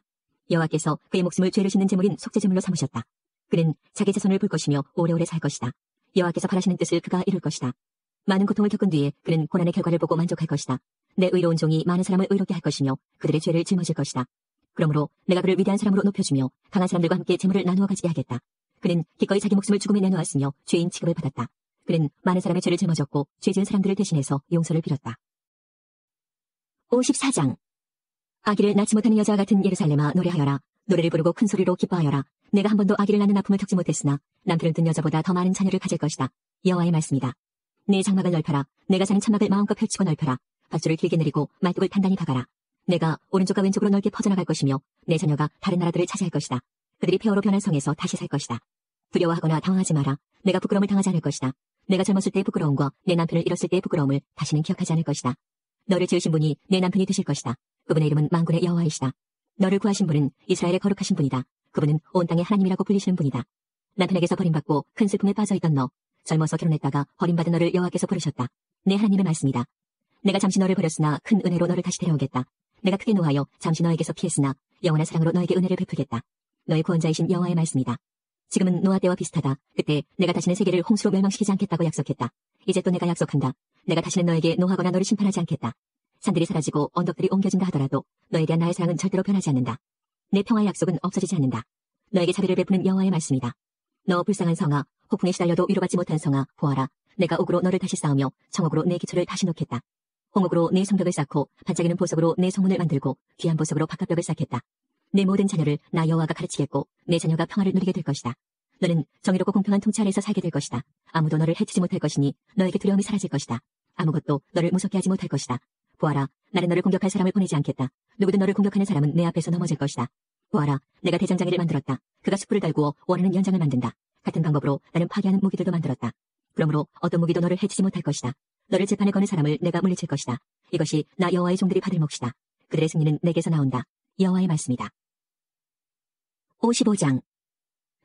여호와께서 그의 목숨을 죄를 씻는 제물인 속죄제물로 삼으셨다. 그는 자기 자손을 볼 것이며 오래오래 살 것이다. 여호와께서 바라시는 뜻을 그가 이룰 것이다. 많은 고통을 겪은 뒤에 그는 고난의 결과를 보고 만족할 것이다. 내 의로운 종이 많은 사람을 의롭게 할 것이며 그들의 죄를 짊어질 것이다. 그러므로 내가 그를 위대한 사람으로 높여주며 강한 사람들과 함께 재물을 나누어 가지게 하겠다. 그는 기꺼이 자기 목숨을 죽음에 내놓았으며 죄인 취급을 받았다. 그는 많은 사람의 죄를 짊어졌고 죄 지은 사람들을 대신해서 용서를 빌었다. 54장. 아기를 낳지 못하는 여자와 같은 예루살렘아 노래하여라. 노래를 부르고 큰 소리로 기뻐하여라. 내가 한 번도 아기를 낳는 아픔을 겪지 못했으나 남편을 둔 여자보다 더 많은 자녀를 가질 것이다. 여호와의 말씀이다. 내 장막을 넓혀라. 내가 사는 천막을 마음껏 펼치고 넓혀라. 밧줄을 길게 내리고 말뚝을 단단히 박아라. 내가 오른쪽과 왼쪽으로 넓게 퍼져나갈 것이며 내 자녀가 다른 나라들을 차지할 것이다. 그들이 폐허로 변한 성에서 다시 살 것이다. 두려워하거나 당황하지 마라. 내가 부끄러움을 당하지 않을 것이다. 내가 젊었을 때의 부끄러움과 내 남편을 잃었을 때의 부끄러움을 다시는 기억하지 않을 것이다. 너를 지으신 분이 내 남편이 되실 것이다. 그분의 이름은 만군의 여호와이시다. 너를 구하신 분은 이스라엘의 거룩하신 분이다. 그분은 온 땅의 하나님이라고 불리시는 분이다. 남편에게서 버림받고 큰 슬픔에 빠져있던 너, 젊어서 결혼했다가 버림받은 너를 여호와께서 부르셨다. 내 하나님의 말씀이다. 내가 잠시 너를 버렸으나 큰 은혜로 너를 다시 데려오겠다. 내가 크게 노하여 잠시 너에게서 피했으나 영원한 사랑으로 너에게 은혜를 베풀겠다. 너의 구원자이신 여호와의 말씀이다. 지금은 노아 때와 비슷하다. 그때 내가 다시는 세계를 홍수로 멸망시키지 않겠다고 약속했다. 이제 또 내가 약속한다. 내가 다시는 너에게 노하거나 너를 심판하지 않겠다. 산들이 사라지고 언덕들이 옮겨진다 하더라도 너에 대한 나의 사랑은 절대로 변하지 않는다. 내 평화의 약속은 없어지지 않는다. 너에게 자비를 베푸는 여호와의 말씀이다. 너 불쌍한 성아, 폭풍에 시달려도 위로받지 못한 성아, 보아라. 내가 옥으로 너를 다시 쌓으며 청옥으로 내 기초를 다시 놓겠다. 홍옥으로 내 성벽을 쌓고 반짝이는 보석으로 내 성문을 만들고 귀한 보석으로 바깥벽을 쌓겠다. 내 모든 자녀를 나 여호와가 가르치겠고 내 자녀가 평화를 누리게 될 것이다. 너는 정의롭고 공평한 통치 아래서 살게 될 것이다. 아무도 너를 해치지 못할 것이니 너에게 두려움이 사라질 것이다. 아무것도 너를 무섭게 하지 못할 것이다. 보아라, 나는 너를 공격할 사람을 보내지 않겠다. 누구든 너를 공격하는 사람은 내 앞에서 넘어질 것이다. 보아라, 내가 대장장이를 만들었다. 그가 숯불을 달구어 원하는 연장을 만든다. 같은 방법으로 나는 파괴하는 무기들도 만들었다. 그러므로 어떤 무기도 너를 해치지 못할 것이다. 너를 재판에 거는 사람을 내가 물리칠 것이다. 이것이 나 여호와의 종들이 받을 몫이다. 그들의 승리는 내게서 나온다. 여호와의 말씀이다. 55장.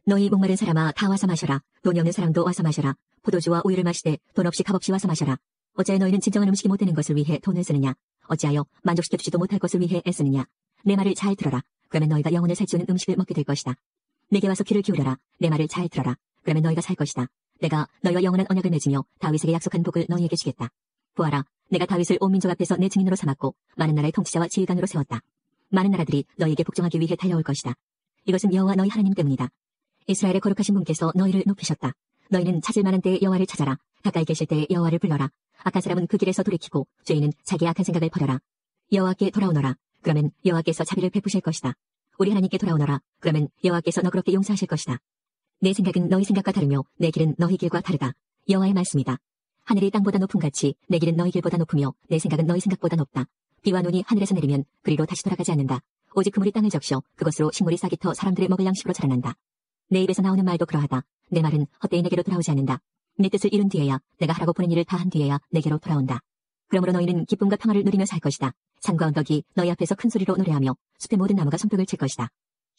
너희 목마른 사람아 다 와서 마셔라. 돈이 없는 사람도 와서 마셔라. 포도주와 우유를 마시되 돈 없이 값없이 와서 마셔라. 어찌하여 너희는 진정한 음식이 못 되는 것을 위해 돈을 쓰느냐. 어찌하여 만족시켜주지도 못할 것을 위해 애쓰느냐. 내 말을 잘 들어라. 그러면 너희가 영혼을 살찌우는 음식을 먹게 될 것이다. 내게 와서 귀를 기울여라. 내 말을 잘 들어라. 그러면 너희가 살 것이다. 내가 너희와 영원한 언약을 맺으며 다윗에게 약속한 복을 너희에게 주겠다. 보아라, 내가 다윗을 온 민족 앞에서 내 증인으로 삼았고 많은 나라의 통치자와 지휘관으로 세웠다. 많은 나라들이 너희에게 복종하기 위해 달려올 것이다. 이것은 여호와 너희 하나님 때문이다. 이스라엘의 거룩하신 분께서 너희를 높이셨다. 너희는 찾을 만한 때에 여호와를 찾아라. 가까이 계실 때에 여호와를 불러라. 악한 사람은 그 길에서 돌이키고 죄인은 자기의 악한 생각을 버려라. 여호와께 돌아오너라. 그러면 여호와께서 자비를 베푸실 것이다. 우리 하나님께 돌아오너라. 그러면 여호와께서 너그럽게 용서하실 것이다. 내 생각은 너희 생각과 다르며 내 길은 너희 길과 다르다. 여호와의 말씀이다. 하늘이 땅보다 높음 같이 내 길은 너희 길보다 높으며 내 생각은 너희 생각보다 높다. 비와 눈이 하늘에서 내리면 그리로 다시 돌아가지 않는다. 오직 그물이 땅을 적셔 그것으로 식물이 싹이 터 사람들의 먹을 양식으로 자라난다. 내 입에서 나오는 말도 그러하다. 내 말은 헛되이 내게로 돌아오지 않는다. 내 뜻을 이룬 뒤에야 내가 하라고 보낸 일을 다 한 뒤에야 내게로 돌아온다. 그러므로 너희는 기쁨과 평화를 누리며 살 것이다. 산과 언덕이 너희 앞에서 큰 소리로 노래하며 숲의 모든 나무가 손뼉을 칠 것이다.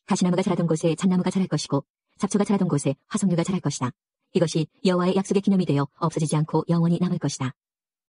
가시나무가 자라던 곳에 잣나무가 자랄 것이고 잡초가 자라던 곳에 화석류가 자랄 것이다. 이것이 여호와의 약속의 기념이 되어 없어지지 않고 영원히 남을 것이다.